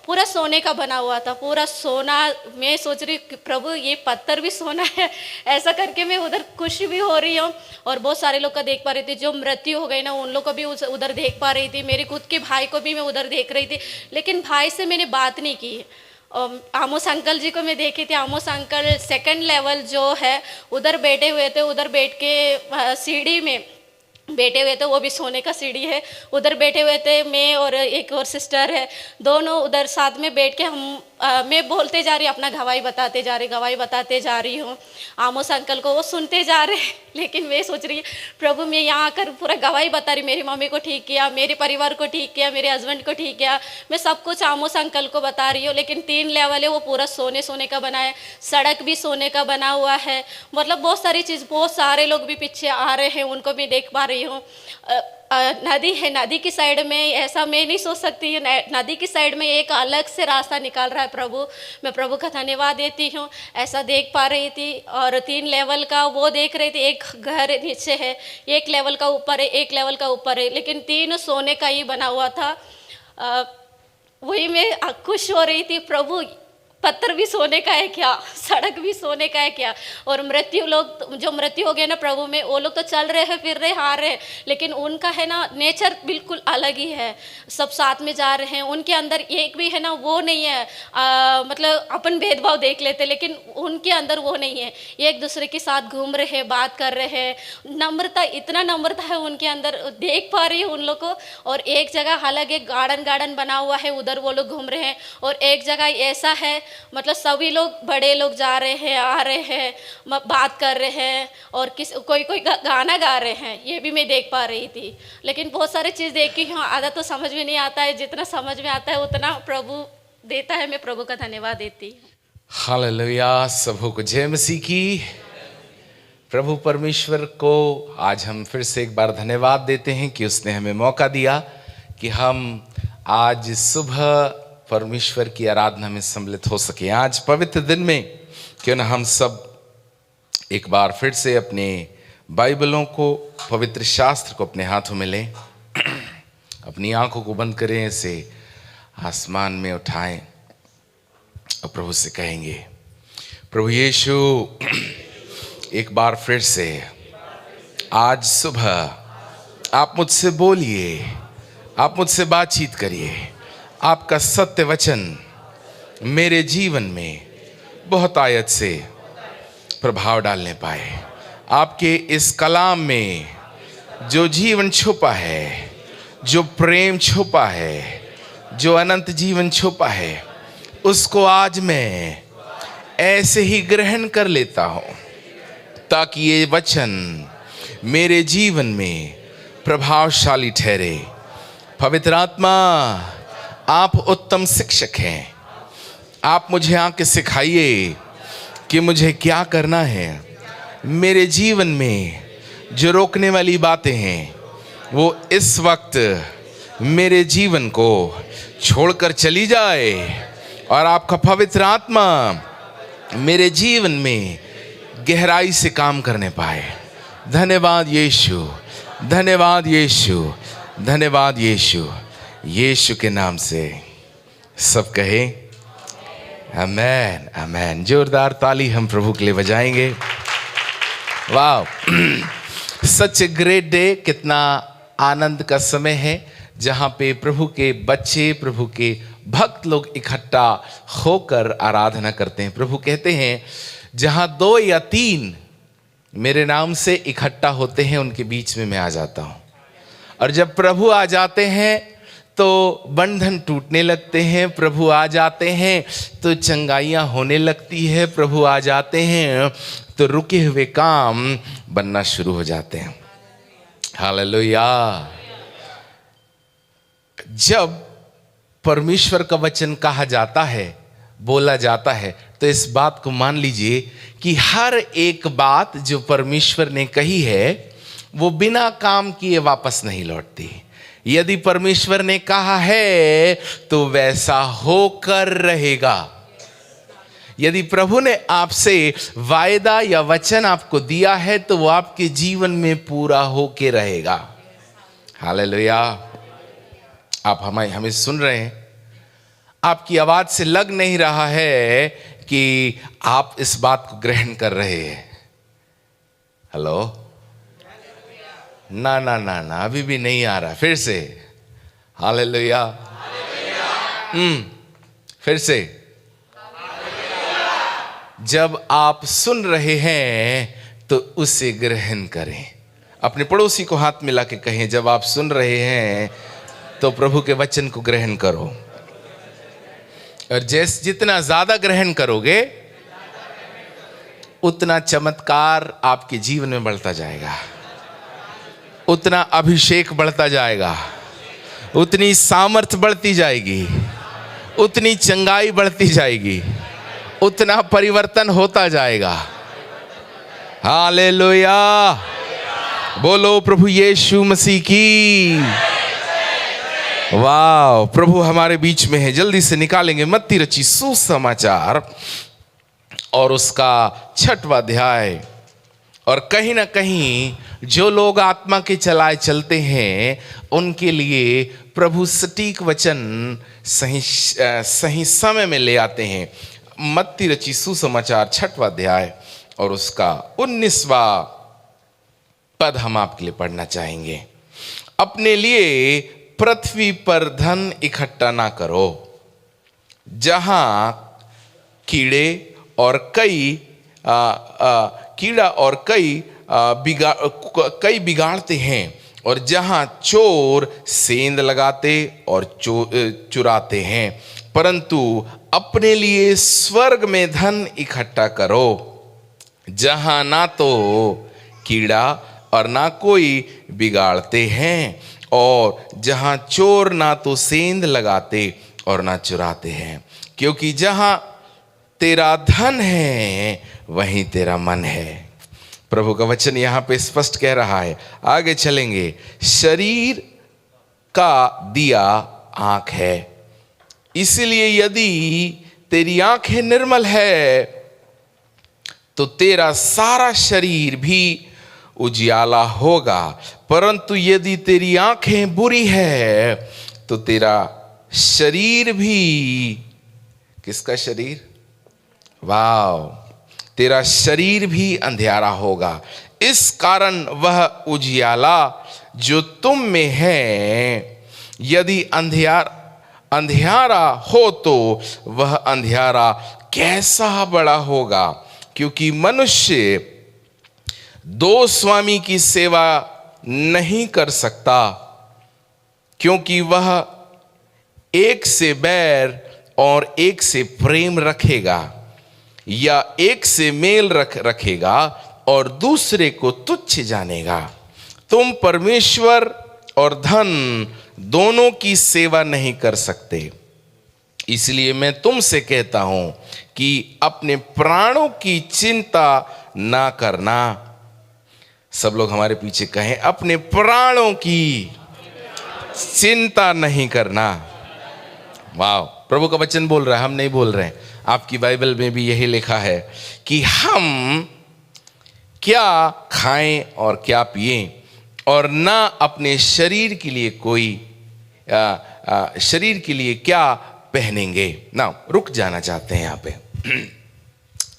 [SPEAKER 4] पूरा सोने का बना हुआ था, पूरा सोना। मैं सोच रही प्रभु ये पत्थर भी सोना है, ऐसा करके मैं उधर खुश भी हो रही हूँ। और बहुत सारे लोग का देख पा रही थी, जो मृत्यु हो गई ना उन लोग को भी उधर देख पा रही थी। मेरे खुद के भाई को भी मैं उधर देख रही थी, लेकिन भाई से मैंने बात नहीं की। आमोस अंकल जी को मैं देखी थी। आमोस अंकल 2nd लेवल जो है उधर बैठे हुए थे। उधर बैठ के सीढ़ी में बैठे हुए थे, वो भी सोने का सीढ़ी है, उधर बैठे हुए थे। मैं और एक और सिस्टर है, दोनों उधर साथ में बैठ के मैं बोलते जा रही, अपना गवाही बताते जा रही हूँ। आमोस अंकल को वो सुनते जा रहे, लेकिन मैं सोच रही प्रभु मैं यहाँ आकर पूरा गवाही बता रही, मेरी मम्मी को ठीक किया, मेरे परिवार को ठीक किया, मेरे हस्बैंड को ठीक किया, मैं सब कुछ आमोस अंकल को बता रही हूँ। लेकिन 3 लेवल है, वो पूरा सोने का बना है, सड़क भी सोने का बना हुआ है। मतलब बहुत सारी चीज़, बहुत सारे लोग भी पीछे आ रहे हैं, उनको मैं देख पा रही हूँ। नदी है, नदी की साइड में ऐसा मैं नहीं सोच सकती, नदी की साइड में एक अलग से रास्ता निकाल रहा है प्रभु। मैं प्रभु का धन्यवाद देती हूँ। ऐसा देख पा रही थी। और 3 लेवल का वो देख रही थी, एक घर नीचे है, 1 लेवल का ऊपर है, 1 लेवल का ऊपर है, लेकिन 3 सोने का ही बना हुआ था। वही मैं खुश हो रही थी, प्रभु पत्थर भी सोने का है क्या, सड़क भी सोने का है क्या। और मृत्यु लोग जो मृत्यु हो गए ना प्रभु में, वो लोग तो चल रहे हैं, फिर रहे, हार रहे, लेकिन उनका है ना नेचर बिल्कुल अलग ही है। सब साथ में जा रहे हैं, उनके अंदर एक भी है ना वो नहीं है। मतलब अपन भेदभाव देख लेते, लेकिन उनके अंदर वो नहीं है। एक दूसरे के साथ घूम रहे हैं, बात कर रहे हैं, नम्रता, इतना नम्रता है उनके अंदर, देख पा रही हूँ उन लोग को। और एक जगह हालांकि एक गार्डन बना हुआ है, उधर वो लोग घूम रहे हैं। और एक जगह ऐसा है, मतलब सभी लोग, बड़े लोग जा रहे हैं, आ रहे हैं, बात कर रहे हैं, और कोई गाना गा रहे हैं, ये भी मैं देख पा रही थी। लेकिन बहुत सारी चीज़ देखी हूँ, आधा तो समझ में नहीं आता है, जितना समझ में आता है उतना प्रभु देता है। मैं प्रभु का धन्यवाद देती हूँ।
[SPEAKER 3] हालेलुया। सबों को जय मसीह की। प्रभु परमेश्वर को आज हम फिर से एक बार धन्यवाद देते हैं कि उसने हमें मौका दिया कि हम आज सुबह परमेश्वर की आराधना में सम्मिलित हो सके। आज पवित्र दिन में क्यों ना हम सब एक बार फिर से अपने बाइबलों को, पवित्र शास्त्र को अपने हाथों में लें, अपनी आंखों को बंद करें, इसे आसमान में उठाएं और प्रभु से कहेंगे, प्रभु यीशु एक बार फिर से आज सुबह आप मुझसे बोलिए, आप मुझसे बातचीत करिए। आपका सत्य वचन मेरे जीवन में बहुत आयत से प्रभाव डालने पाए। आपके इस कलाम में जो जीवन छुपा है, जो प्रेम छुपा है, जो अनंत जीवन छुपा है, उसको आज मैं ऐसे ही ग्रहण कर लेता हूँ, ताकि ये वचन मेरे जीवन में प्रभावशाली ठहरे। पवित्र आत्मा, आप उत्तम शिक्षक हैं, आप मुझे आके सिखाइए कि मुझे क्या करना है। मेरे जीवन में जो रोकने वाली बातें हैं वो इस वक्त मेरे जीवन को छोड़कर चली जाए और आपका पवित्र आत्मा मेरे जीवन में गहराई से काम करने पाए। धन्यवाद यीशु, धन्यवाद यीशु, धन्यवाद यीशु। यीशु के नाम से सब कहे आमेन, आमेन। जोरदार ताली हम प्रभु के लिए बजाएंगे। वाह, सच ए ग्रेट डे। कितना आनंद का समय है जहाँ पे प्रभु के बच्चे, प्रभु के भक्त लोग इकट्ठा होकर आराधना करते हैं। प्रभु कहते हैं जहाँ 2 या 3 मेरे नाम से इकट्ठा होते हैं उनके बीच में मैं आ जाता हूँ। और जब प्रभु आ जाते हैं तो बंधन टूटने लगते हैं, प्रभु आ जाते हैं तो चंगाइयाँ होने लगती है, प्रभु आ जाते हैं तो रुके हुए काम बनना शुरू हो जाते हैं। हालेलुया। जब परमेश्वर का वचन कहा जाता है, बोला जाता है, तो इस बात को मान लीजिए कि हर एक बात जो परमेश्वर ने कही है वो बिना काम किए वापस नहीं लौटती। यदि परमेश्वर ने कहा है तो वैसा होकर रहेगा। यदि प्रभु ने आपसे वायदा या वचन आपको दिया है तो वो आपके जीवन में पूरा होके रहेगा। हालेलुया। आप हमें सुन रहे हैं, आपकी आवाज से लग नहीं रहा है कि आप इस बात को ग्रहण कर रहे हैं। हेलो, ना ना ना ना, अभी भी नहीं आ रहा। फिर से हालेलुया। फिर से। जब आप सुन रहे हैं तो उसे ग्रहण करें। अपने पड़ोसी को हाथ मिला के कहें, जब आप सुन रहे हैं तो प्रभु के वचन को ग्रहण करो। और जितना ज्यादा ग्रहण करोगे उतना चमत्कार आपके जीवन में बढ़ता जाएगा, उतना अभिषेक बढ़ता जाएगा, उतनी सामर्थ बढ़ती जाएगी, उतनी चंगाई बढ़ती जाएगी, उतना परिवर्तन होता जाएगा। हालेलुया। बोलो प्रभु यीशु मसीह की। वाह, प्रभु हमारे बीच में है। जल्दी से निकालेंगे मत्ती रची सुसमाचार और उसका 6वां अध्याय। और कहीं ना कहीं जो लोग आत्मा के चलाए चलते हैं उनके लिए प्रभु सटीक वचन सही समय में ले आते हैं। मत्ती रची सुसमाचार 6वां अध्याय और उसका 19वां पद हम आपके लिए पढ़ना चाहेंगे। अपने लिए पृथ्वी पर धन इकट्ठा ना करो जहां कीड़ा और कई बिगाड़ते हैं और जहां चोर सेंध लगाते और चुराते हैं, परंतु अपने लिए स्वर्ग में धन इकट्ठा करो जहां ना तो कीड़ा और ना कोई बिगाड़ते हैं और जहां चोर ना तो सेंध लगाते और ना चुराते हैं, क्योंकि जहां तेरा धन है वहीं तेरा मन है। प्रभु का वचन यहाँ पे स्पष्ट कह रहा है। आगे चलेंगे। शरीर का दिया आंख है, इसलिए यदि तेरी आंखें निर्मल है तो तेरा सारा शरीर भी उजियाला होगा, परंतु यदि तेरी आंखें बुरी है तो तेरा शरीर भी, किसका शरीर? वाव, तेरा शरीर भी अंधियारा होगा। इस कारण वह उजियाला जो तुम में है यदि अंधियारा हो तो वह अंधियारा कैसा बड़ा होगा। क्योंकि मनुष्य 2 स्वामी की सेवा नहीं कर सकता, क्योंकि वह एक से बैर और एक से प्रेम रखेगा या एक से मेल रखेगा और दूसरे को तुच्छ जानेगा। तुम परमेश्वर और धन दोनों की सेवा नहीं कर सकते। इसलिए मैं तुमसे कहता हूं कि अपने प्राणों की चिंता ना करना। सब लोग हमारे पीछे कहें, अपने प्राणों की चिंता नहीं करना। वाह, प्रभु का वचन बोल रहा है, हम नहीं बोल रहे हैं। आपकी बाइबल में भी यही लिखा है कि हम क्या खाएं और क्या पिएं, और ना अपने शरीर के लिए कोई शरीर के लिए क्या पहनेंगे। ना रुक जाना चाहते हैं यहाँ पे।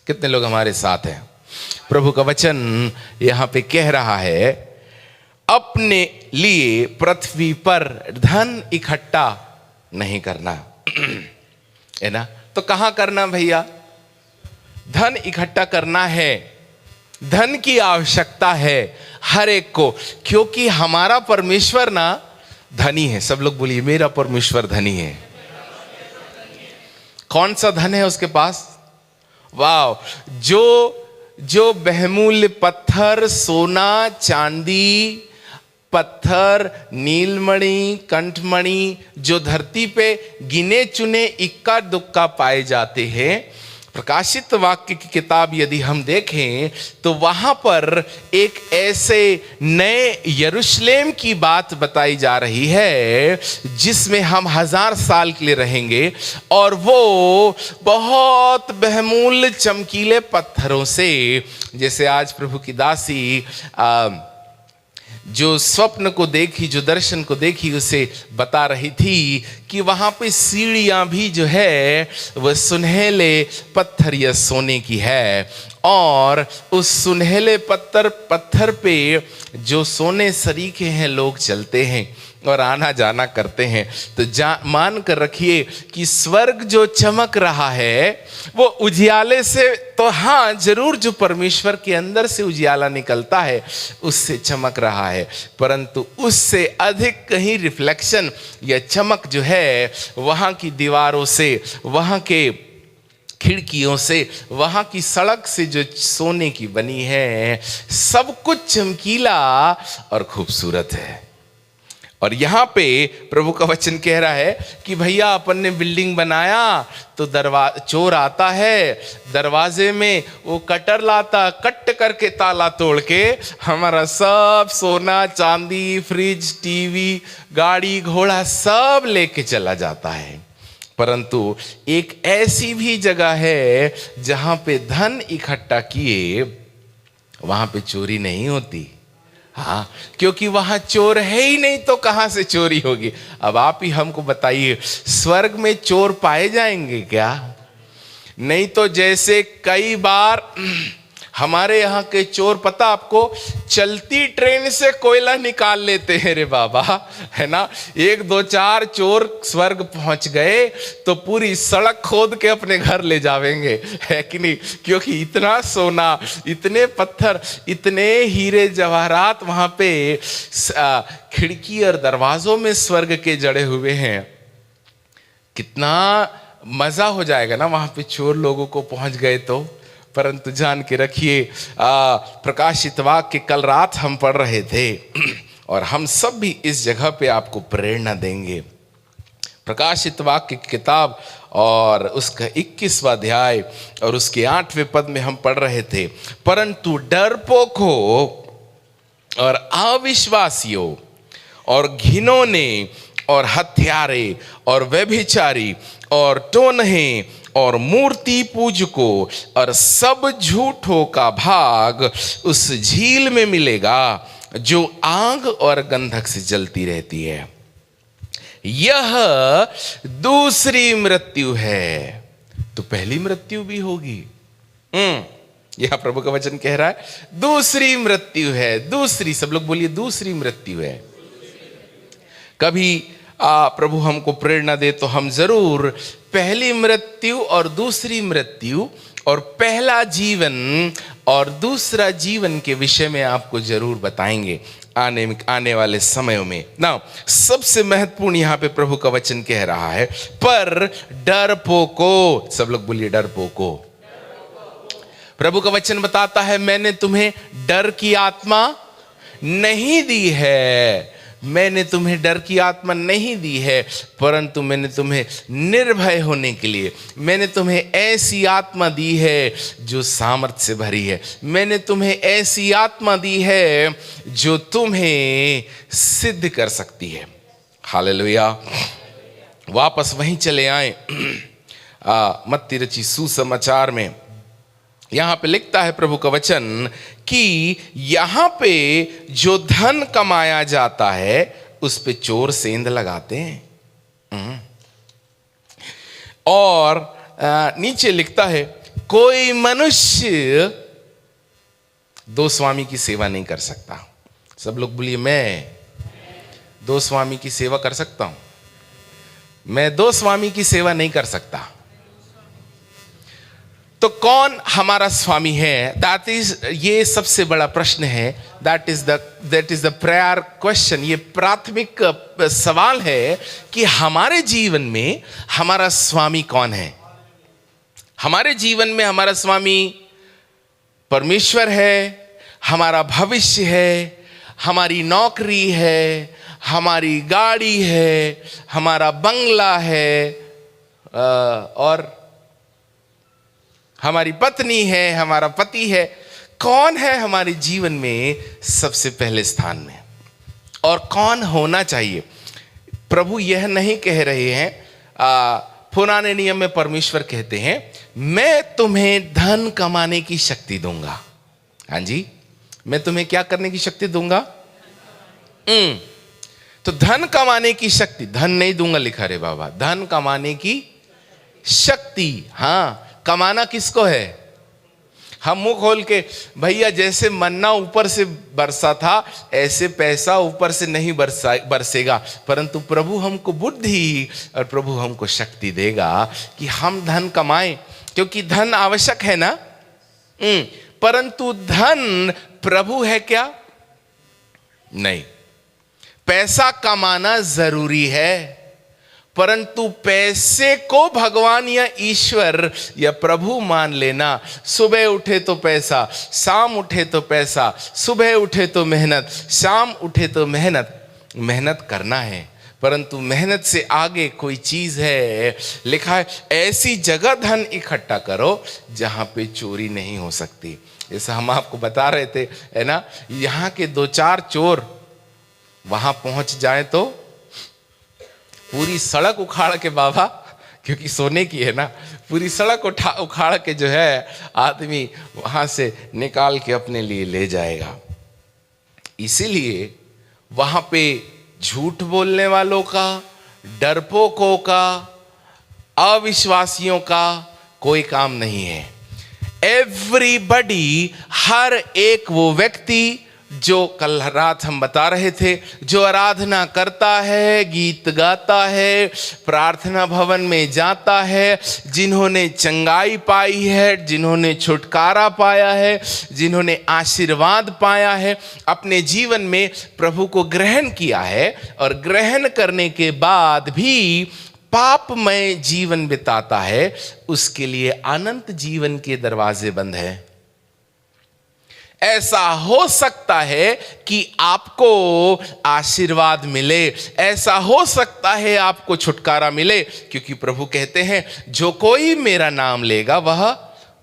[SPEAKER 3] कितने लोग हमारे साथ हैं? प्रभु का वचन यहाँ पे कह रहा है, अपने लिए पृथ्वी पर धन इकट्ठा नहीं करना, है ना। तो कहां करना भैया? धन इकट्ठा करना है, धन की आवश्यकता है हर एक को, क्योंकि हमारा परमेश्वर ना धनी है। सब लोग बोलिए, मेरा परमेश्वर धनी है। कौन सा धन है उसके पास? वाह, जो बहुमूल्य पत्थर, सोना, चांदी, पत्थर, नीलमणि, कंठमणि, जो धरती पे गिने चुने इक्का दुक्का पाए जाते हैं, प्रकाशित वाक्य की किताब यदि हम देखें तो वहां पर एक ऐसे नए यरूशलेम की बात बताई जा रही है जिसमें हम 1000 साल के लिए रहेंगे, और वो बहुत बहुमूल्य चमकीले पत्थरों से, जैसे आज प्रभु की दासी जो स्वप्न को देखी, जो दर्शन को देखी, उसे बता रही थी कि वहां पे सीढ़ियां भी जो है वह सुनहले पत्थर या सोने की है, और उस सुनहले पत्थर पे जो सोने सरीखे हैं लोग चलते हैं और आना जाना करते हैं। तो मान कर रखिए कि स्वर्ग जो चमक रहा है वो उजियाले से, तो हाँ जरूर जो परमेश्वर के अंदर से उजियाला निकलता है उससे चमक रहा है, परंतु उससे अधिक कहीं रिफ्लेक्शन या चमक जो है वहाँ की दीवारों से, वहाँ के खिड़कियों से, वहाँ की सड़क से जो सोने की बनी है, सब कुछ चमकीला और खूबसूरत है। और यहाँ पे प्रभु का वचन कह रहा है कि भैया अपन ने बिल्डिंग बनाया तो चोर आता है, दरवाजे में वो कटर लाता, कट करके ताला तोड़ के हमारा सब सोना चांदी, फ्रिज, टीवी, गाड़ी घोड़ा सब लेके चला जाता है। परंतु एक ऐसी भी जगह है जहां पे धन इकट्ठा किए वहां पे चोरी नहीं होती। हाँ, क्योंकि वहां चोर है ही नहीं तो कहां से चोरी होगी। अब आप ही हमको बताइए, स्वर्ग में चोर पाए जाएंगे क्या? नहीं तो जैसे कई बार हमारे यहाँ के चोर, पता आपको, चलती ट्रेन से कोयला निकाल लेते हैं रे बाबा, है ना। 1 2 4 चोर स्वर्ग पहुंच गए तो पूरी सड़क खोद के अपने घर ले जावेंगे, है कि नहीं? क्योंकि इतना सोना, इतने पत्थर, इतने हीरे जवाहरात वहां पे खिड़की और दरवाजों में स्वर्ग के जड़े हुए हैं। कितना मजा हो जाएगा ना वहां पे चोर लोगों को पहुंच गए तो। परंतु जान के रखिए, प्रकाशित वाक्य कल रात हम पढ़ रहे थे और हम सब भी इस जगह पे आपको प्रेरणा देंगे। प्रकाशित वाक्य की किताब और उसका 21वां अध्याय और उसके 8वें पद में हम पढ़ रहे थे, परंतु डरपोकों और अविश्वासियों और घिनौने और हत्यारे और व्यभिचारी और टोनहे और मूर्ति पूजकों और सब झूठों का भाग उस झील में मिलेगा जो आग और गंधक से जलती रहती है। यह दूसरी मृत्यु है। तो पहली मृत्यु भी होगी। यह प्रभु का वचन कह रहा है, दूसरी मृत्यु है। दूसरी, सब लोग बोलिए, दूसरी मृत्यु है। कभी प्रभु हमको प्रेरणा दे तो हम जरूर पहली मृत्यु और दूसरी मृत्यु और पहला जीवन और दूसरा जीवन के विषय में आपको जरूर बताएंगे आने वाले समयों में ना। सबसे महत्वपूर्ण यहाँ पे प्रभु का वचन कह रहा है, पर डरपोको, सब लोग बोलिए डरपोको। प्रभु का वचन बताता है, मैंने तुम्हें डर की आत्मा नहीं दी है, मैंने तुम्हें डर की आत्मा नहीं दी है, परंतु मैंने तुम्हें निर्भय होने के लिए, मैंने तुम्हें ऐसी आत्मा दी है जो सामर्थ्य से भरी है। मैंने तुम्हें ऐसी आत्मा दी है जो तुम्हें सिद्ध कर सकती है। हालेलुया। वापस वहीं चले आए मत्ती रची सुसमाचार में। यहां पे लिखता है प्रभु का वचन कि यहां पे जो धन कमाया जाता है उस पे चोर सेंध लगाते हैं। और नीचे लिखता है कोई मनुष्य दो स्वामी की सेवा नहीं कर सकता। सब लोग बोलिए, मैं दो स्वामी की सेवा कर सकता हूं? मैं दो स्वामी की सेवा नहीं कर सकता। तो कौन हमारा स्वामी है? दैट इज, ये सबसे बड़ा प्रश्न है। That is the prior question. ये प्राथमिक सवाल है कि हमारे जीवन में हमारा स्वामी कौन है। हमारे जीवन में हमारा स्वामी परमेश्वर है, हमारा भविष्य है, हमारी नौकरी है, हमारी गाड़ी है, हमारा बंगला है, और हमारी पत्नी है, हमारा पति है। कौन है हमारे जीवन में सबसे पहले स्थान में, और कौन होना चाहिए? प्रभु यह नहीं कह रहे हैं, पुराने नियम में परमेश्वर कहते हैं मैं तुम्हें धन कमाने की शक्ति दूंगा। हाँ जी, मैं तुम्हें क्या करने की शक्ति दूंगा? तो धन कमाने की शक्ति, धन नहीं दूंगा लिखा रे बाबा, धन कमाने की शक्ति। हाँ, कमाना किसको है? हम मुंह खोल के, भैया जैसे मन्ना ऊपर से बरसा था ऐसे पैसा ऊपर से नहीं बरसेगा, परंतु प्रभु हमको बुद्धि और प्रभु हमको शक्ति देगा कि हम धन कमाएं, क्योंकि धन आवश्यक है ना। परंतु धन प्रभु है क्या? नहीं। पैसा कमाना जरूरी है, परंतु पैसे को भगवान या ईश्वर या प्रभु मान लेना। सुबह उठे तो पैसा, शाम उठे तो पैसा, सुबह उठे तो मेहनत, शाम उठे तो मेहनत। मेहनत करना है, परंतु मेहनत से आगे कोई चीज है। लिखा है ऐसी जगह धन इकट्ठा करो जहां पे चोरी नहीं हो सकती। जैसा हम आपको बता रहे थे, है ना, यहाँ के दो चार चोर वहां पहुंच जाए तो पूरी सड़क उखाड़ के बाबा, क्योंकि सोने की है ना, पूरी सड़क उखाड़ के जो है आदमी वहां से निकाल के अपने लिए ले जाएगा। इसीलिए वहां पे झूठ बोलने वालों का, डरपोकों का, अविश्वासियों का कोई काम नहीं है। एवरीबडी, हर एक वो व्यक्ति जो कल रात हम बता रहे थे, जो आराधना करता है, गीत गाता है, प्रार्थना भवन में जाता है, जिन्होंने चंगाई पाई है, जिन्होंने छुटकारा पाया है, जिन्होंने आशीर्वाद पाया है, अपने जीवन में प्रभु को ग्रहण किया है और ग्रहण करने के बाद भी पापमय जीवन बिताता है, उसके लिए अनंत जीवन के दरवाजे बंद हैं। ऐसा हो सकता है कि आपको आशीर्वाद मिले, ऐसा हो सकता है आपको छुटकारा मिले, क्योंकि प्रभु कहते हैं जो कोई मेरा नाम लेगा वह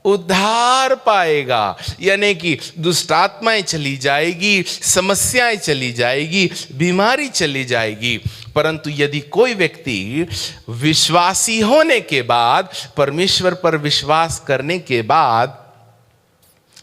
[SPEAKER 3] उद्धार पाएगा। यानी कि दुष्ट आत्माएं चली जाएगी, समस्याएं चली जाएगी, बीमारी चली जाएगी। परंतु यदि कोई व्यक्ति विश्वासी होने के बाद, परमेश्वर पर विश्वास करने के बाद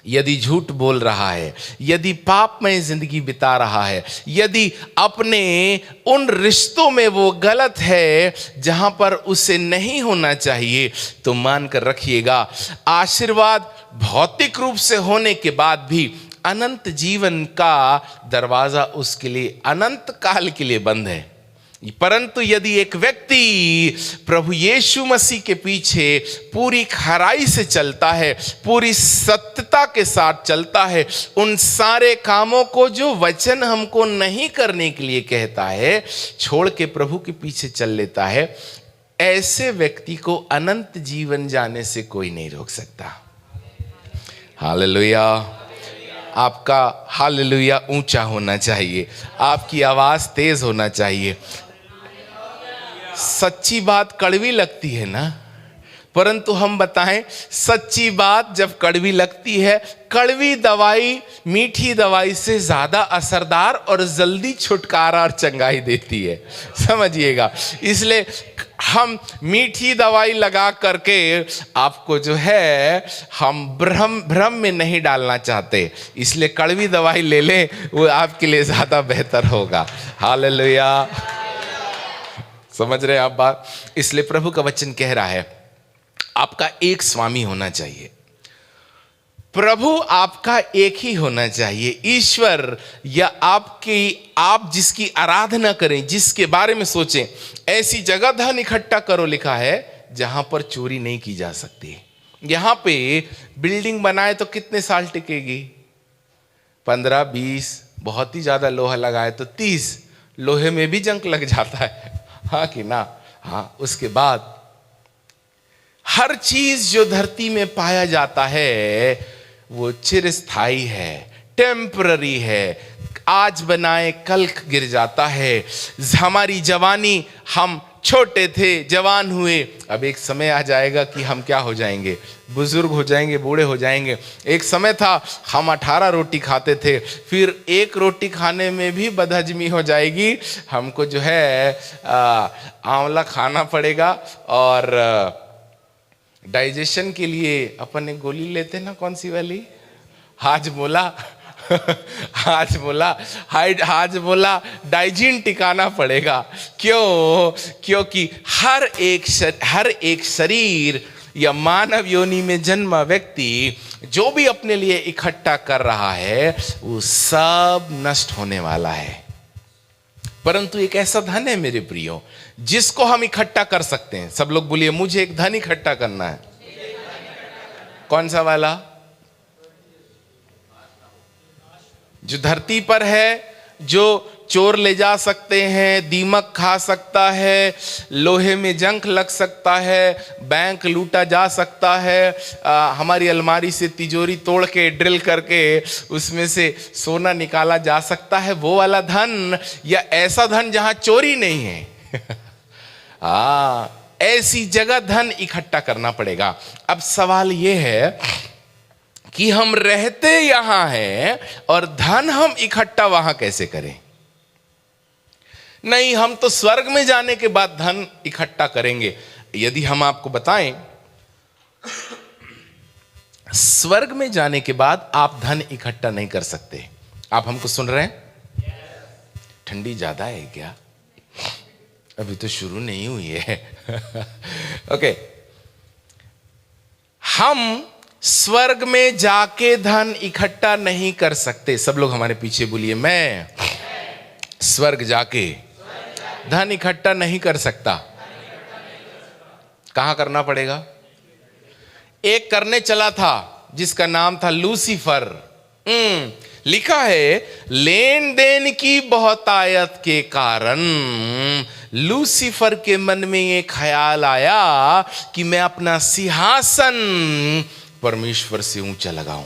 [SPEAKER 3] यदि झूठ बोल रहा है, यदि पापमय जिंदगी बिता रहा है, यदि अपने उन रिश्तों में वो गलत है जहां पर उसे नहीं होना चाहिए, तो मान कर रखिएगा आशीर्वाद भौतिक रूप से होने के बाद भी अनंत जीवन का दरवाजा उसके लिए अनंत काल के लिए बंद है। परंतु यदि एक व्यक्ति प्रभु यीशु मसीह के पीछे पूरी खराई से चलता है, पूरी सत्यता के साथ चलता है, उन सारे कामों को जो वचन हमको नहीं करने के लिए कहता है छोड़ के प्रभु के पीछे चल लेता है, ऐसे व्यक्ति को अनंत जीवन जाने से कोई नहीं रोक सकता। हालेलुया। आपका हालेलुया ऊंचा होना चाहिए, आपकी आवाज तेज होना चाहिए। सच्ची बात कड़वी लगती है ना, परंतु हम बताएं, सच्ची बात जब कड़वी लगती है, कड़वी दवाई मीठी दवाई से ज्यादा असरदार और जल्दी छुटकारा और चंगाई देती है, समझिएगा। इसलिए हम मीठी दवाई लगा करके आपको जो है हम भ्रम में नहीं डालना चाहते, इसलिए कड़वी दवाई ले लें, वो आपके लिए ज्यादा बेहतर होगा। हालेलुया, समझ रहे हैं आप बात। इसलिए प्रभु का वचन कह रहा है आपका एक स्वामी होना चाहिए, प्रभु आपका एक ही होना चाहिए। ईश्वर या आप जिसकी आराधना करें, जिसके बारे में सोचें, ऐसी जगह धन इकट्ठा करो लिखा है जहां पर चोरी नहीं की जा सकती। यहां पे बिल्डिंग बनाए तो कितने साल टिकेगी? 15-20, बहुत ही ज्यादा लोहा लगाए तो 30, लोहे में भी जंग लग जाता है, हाँ कि ना? हाँ। उसके बाद हर चीज जो धरती में पाया जाता है वो चिरस्थाई है, टेम्पररी है, आज बनाए कल गिर जाता है। हमारी जवानी, हम छोटे थे, जवान हुए, अब एक समय आ जाएगा कि हम क्या हो जाएंगे, बुजुर्ग हो जाएंगे, बूढ़े हो जाएंगे। एक समय था हम 18 रोटी खाते थे, फिर एक रोटी खाने में भी बदहजमी हो जाएगी, हमको जो है आंवला खाना पड़ेगा, और डाइजेशन के लिए अपन एक गोली लेते ना, कौन सी वाली, हाजमोला हाजमोला डाइजीन टिकाना पड़ेगा। क्यों? क्योंकि हर एक शरीर या मानव योनि में जन्मा व्यक्ति जो भी अपने लिए इकट्ठा कर रहा है वो सब नष्ट होने वाला है, परंतु एक ऐसा धन है मेरे प्रियो जिसको हम इकट्ठा कर सकते हैं। सब लोग बोलिए, मुझे एक धन इकट्ठा करना है। कौन सा वाला? जो धरती पर है, जो चोर ले जा सकते हैं, दीमक खा सकता है, लोहे में जंग लग सकता है, बैंक लूटा जा सकता है, हमारी अलमारी से तिजोरी तोड़ के ड्रिल करके उसमें से सोना निकाला जा सकता है, वो वाला धन, या ऐसा धन जहां चोरी नहीं है ऐसी जगह धन इकट्ठा करना पड़ेगा। अब सवाल यह है कि हम रहते यहां हैं और धन हम इकट्ठा वहां कैसे करें? नहीं, हम तो स्वर्ग में जाने के बाद धन इकट्ठा करेंगे। यदि हम आपको बताएं, स्वर्ग में जाने के बाद आप धन इकट्ठा नहीं कर सकते। आप हमको सुन रहे हैं? ठंडी ज्यादा है क्या? अभी तो शुरू नहीं हुई है ओके। हम स्वर्ग में जाके धन इकट्ठा नहीं कर सकते। सब लोग हमारे पीछे बोलिए, मैं स्वर्ग जाके धन इकट्ठा नहीं कर सकता। कहां करना पड़ेगा? एक करने चला था जिसका नाम था लूसीफर। लिखा है, लेन देन की बहुतायत के कारण लूसीफर के मन में ये ख्याल आया कि मैं अपना सिंहासन परमेश्वर से ऊंचा लगाऊं।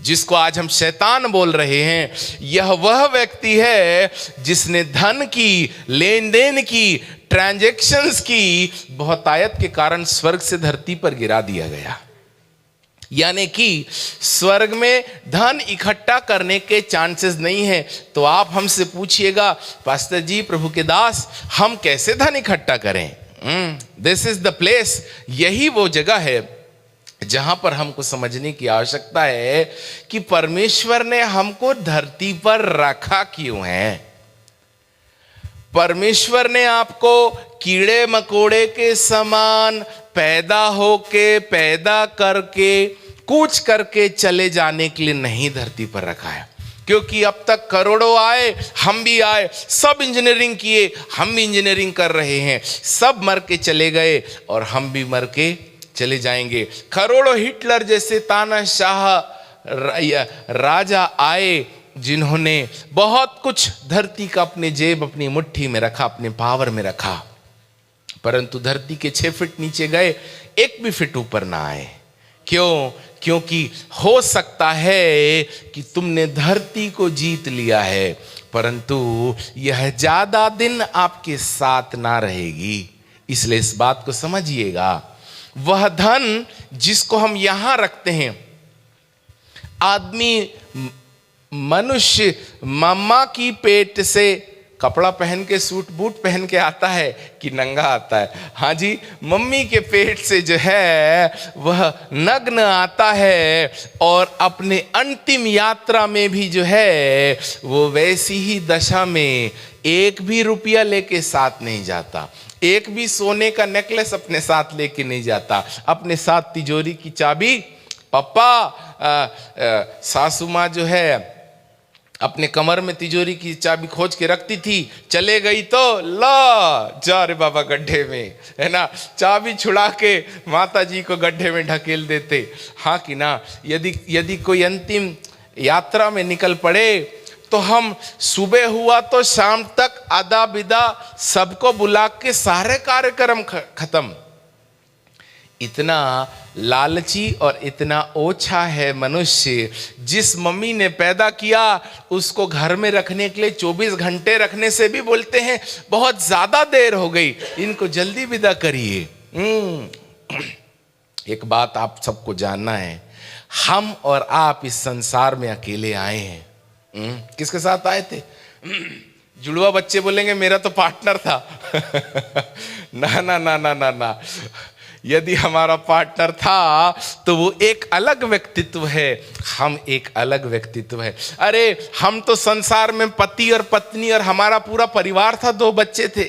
[SPEAKER 3] जिसको आज हम शैतान बोल रहे हैं, यह वह व्यक्ति है जिसने धन की, लेन देन की, ट्रांजैक्शंस की बहुतायत के कारण स्वर्ग से धरती पर गिरा दिया गया। यानी कि स्वर्ग में धन इकट्ठा करने के चांसेस नहीं है। तो आप हमसे पूछिएगा, पास्टर जी, प्रभु के दास, हम कैसे धन इकट्ठा करें? दिस इज द प्लेस, यही वो जगह है जहां पर हमको समझने की आवश्यकता है कि परमेश्वर ने हमको धरती पर रखा क्यों है। परमेश्वर ने आपको कीड़े मकोड़े के समान पैदा होके, पैदा करके, कूच करके चले जाने के लिए नहीं धरती पर रखा है। क्योंकि अब तक करोड़ों आए, हम भी आए, सब इंजीनियरिंग किए, हम भी इंजीनियरिंग कर रहे हैं, सब मर के चले गए और हम भी मर के चले जाएंगे। करोड़ों हिटलर जैसे तानाशाह राजा आए जिन्होंने बहुत कुछ धरती का अपने जेब, अपनी मुट्ठी में रखा, अपने पावर में रखा, परंतु धरती के 6 फीट नीचे गए, 1 भी फीट ऊपर ना आए। क्यों? क्योंकि हो सकता है कि तुमने धरती को जीत लिया है, परंतु यह ज्यादा दिन आपके साथ ना रहेगी। इसलिए इस बात को समझिएगा, वह धन जिसको हम यहां रखते हैं, आदमी मनुष्य मम्मा की पेट से कपड़ा पहन के सूट बूट पहन के आता है कि नंगा आता है? हाँ जी, मम्मी के पेट से जो है वह नग्न आता है, और अपने अंतिम यात्रा में भी जो है वो वैसी ही दशा में एक भी रुपया लेके साथ नहीं जाता, एक भी सोने का नेकलेस अपने साथ लेके नहीं जाता, अपने साथ तिजोरी की चाबी पापा सासू माँ जो है अपने कमर में तिजोरी की चाबी खोज के रखती थी, चले गई तो ला जा रे बाबा गड्ढे में, है ना, चाबी छुड़ा के माता जी को गड्ढे में ढकेल देते। हाँ कि ना, यदि कोई अंतिम यात्रा में निकल पड़े तो हम सुबह हुआ तो शाम तक आधा विदा सबको बुला के सारे कार्यक्रम खत्म। इतना लालची और इतना ओछा है मनुष्य। जिस मम्मी ने पैदा किया उसको घर में रखने के लिए 24 घंटे रखने से भी बोलते हैं बहुत ज्यादा देर हो गई, इनको जल्दी विदा करिए। एक बात आप सबको जानना है, हम और आप इस संसार में अकेले आए हैं। किसके साथ आए थे? जुड़वा बच्चे बोलेंगे मेरा तो पार्टनर था। ना ना ना ना ना ना, यदि हमारा पार्टनर था तो वो एक अलग व्यक्तित्व है, हम एक अलग व्यक्तित्व है। अरे हम तो संसार में पति और पत्नी और हमारा पूरा परिवार था, 2 बच्चे थे।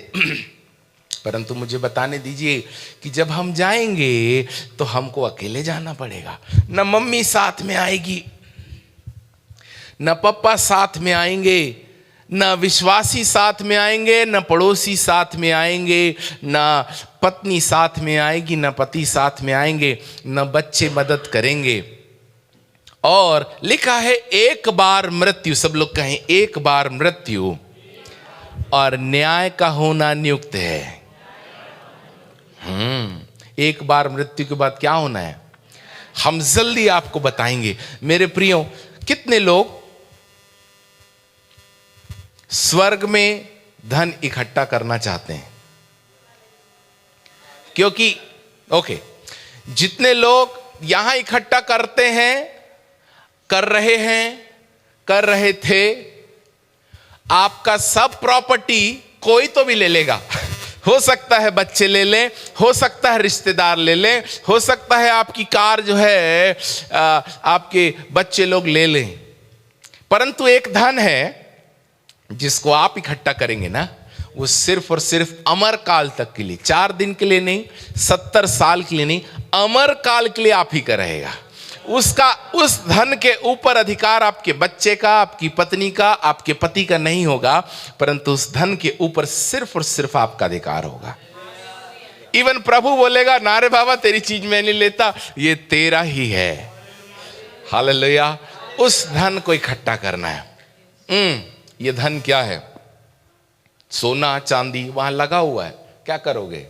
[SPEAKER 3] परंतु मुझे बताने दीजिए कि जब हम जाएंगे तो हमको अकेले जाना पड़ेगा। न मम्मी साथ में आएगी, न पापा साथ में आएंगे, न विश्वासी साथ में आएंगे, न पड़ोसी साथ में आएंगे, न पत्नी साथ में आएगी, न पति साथ में आएंगे, न बच्चे मदद करेंगे। और लिखा है एक बार मृत्यु, सब लोग कहें एक बार मृत्यु, और न्याय का होना नियुक्त है। एक बार मृत्यु के बाद क्या होना है हम जल्दी आपको बताएंगे। मेरे प्रियो, कितने लोग स्वर्ग में धन इकट्ठा करना चाहते हैं? क्योंकि जितने लोग यहां इकट्ठा करते हैं, कर रहे थे, आपका सब प्रॉपर्टी कोई तो भी ले लेगा। हो सकता है बच्चे ले लें, हो सकता है रिश्तेदार ले लें, हो सकता है आपकी कार जो है आपके बच्चे लोग ले लें, परंतु एक धन है जिसको आप इकट्ठा करेंगे ना, वो सिर्फ और सिर्फ अमर काल तक के लिए, 4 दिन के लिए नहीं, 70 साल के लिए नहीं, अमर काल के लिए आप ही का रहेगा। उस धन के ऊपर अधिकार आपके बच्चे का, आपकी पत्नी का, आपके पति का नहीं होगा, परंतु उस धन के ऊपर सिर्फ और सिर्फ आपका अधिकार होगा। इवन प्रभु बोलेगा ना रे बाबा तेरी चीज मैं नहीं लेता, ये तेरा ही है। हालेलुया। उस धन को इकट्ठा करना है। ये धन क्या है? सोना चांदी वहां लगा हुआ है, क्या करोगे?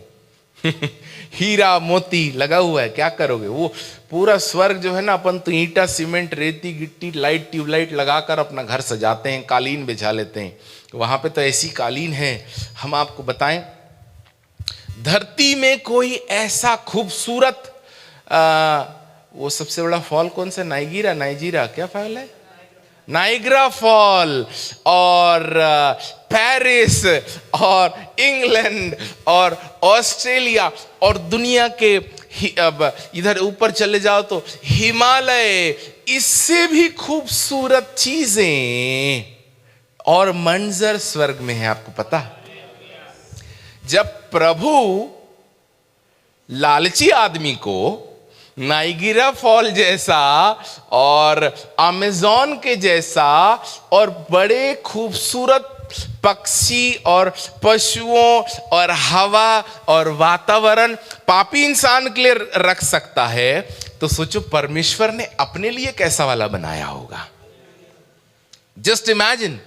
[SPEAKER 3] हीरा मोती लगा हुआ है, क्या करोगे? वो पूरा स्वर्ग जो है ना, अपन तो ईंटा सीमेंट रेती गिट्टी लाइट ट्यूबलाइट लगाकर अपना घर सजाते हैं, कालीन बिछा लेते हैं। वहां पे तो ऐसी कालीन है, हम आपको बताएं, धरती में कोई ऐसा खूबसूरत वो सबसे बड़ा फॉल कौन सा? नाइजीरा क्या फॉल है? नाइग्रा फॉल, और पेरिस, और इंग्लैंड, और ऑस्ट्रेलिया, और दुनिया के अब इधर ऊपर चले जाओ तो हिमालय, इससे भी खूबसूरत चीजें और मंजर स्वर्ग में है। आपको पता, जब प्रभु लालची आदमी को नाइजीरा फॉल जैसा और अमेज़न के जैसा और बड़े खूबसूरत पक्षी और पशुओं और हवा और वातावरण पापी इंसान के लिए रख सकता है, तो सोचो परमेश्वर ने अपने लिए कैसा वाला बनाया होगा। जस्ट इमेजिन,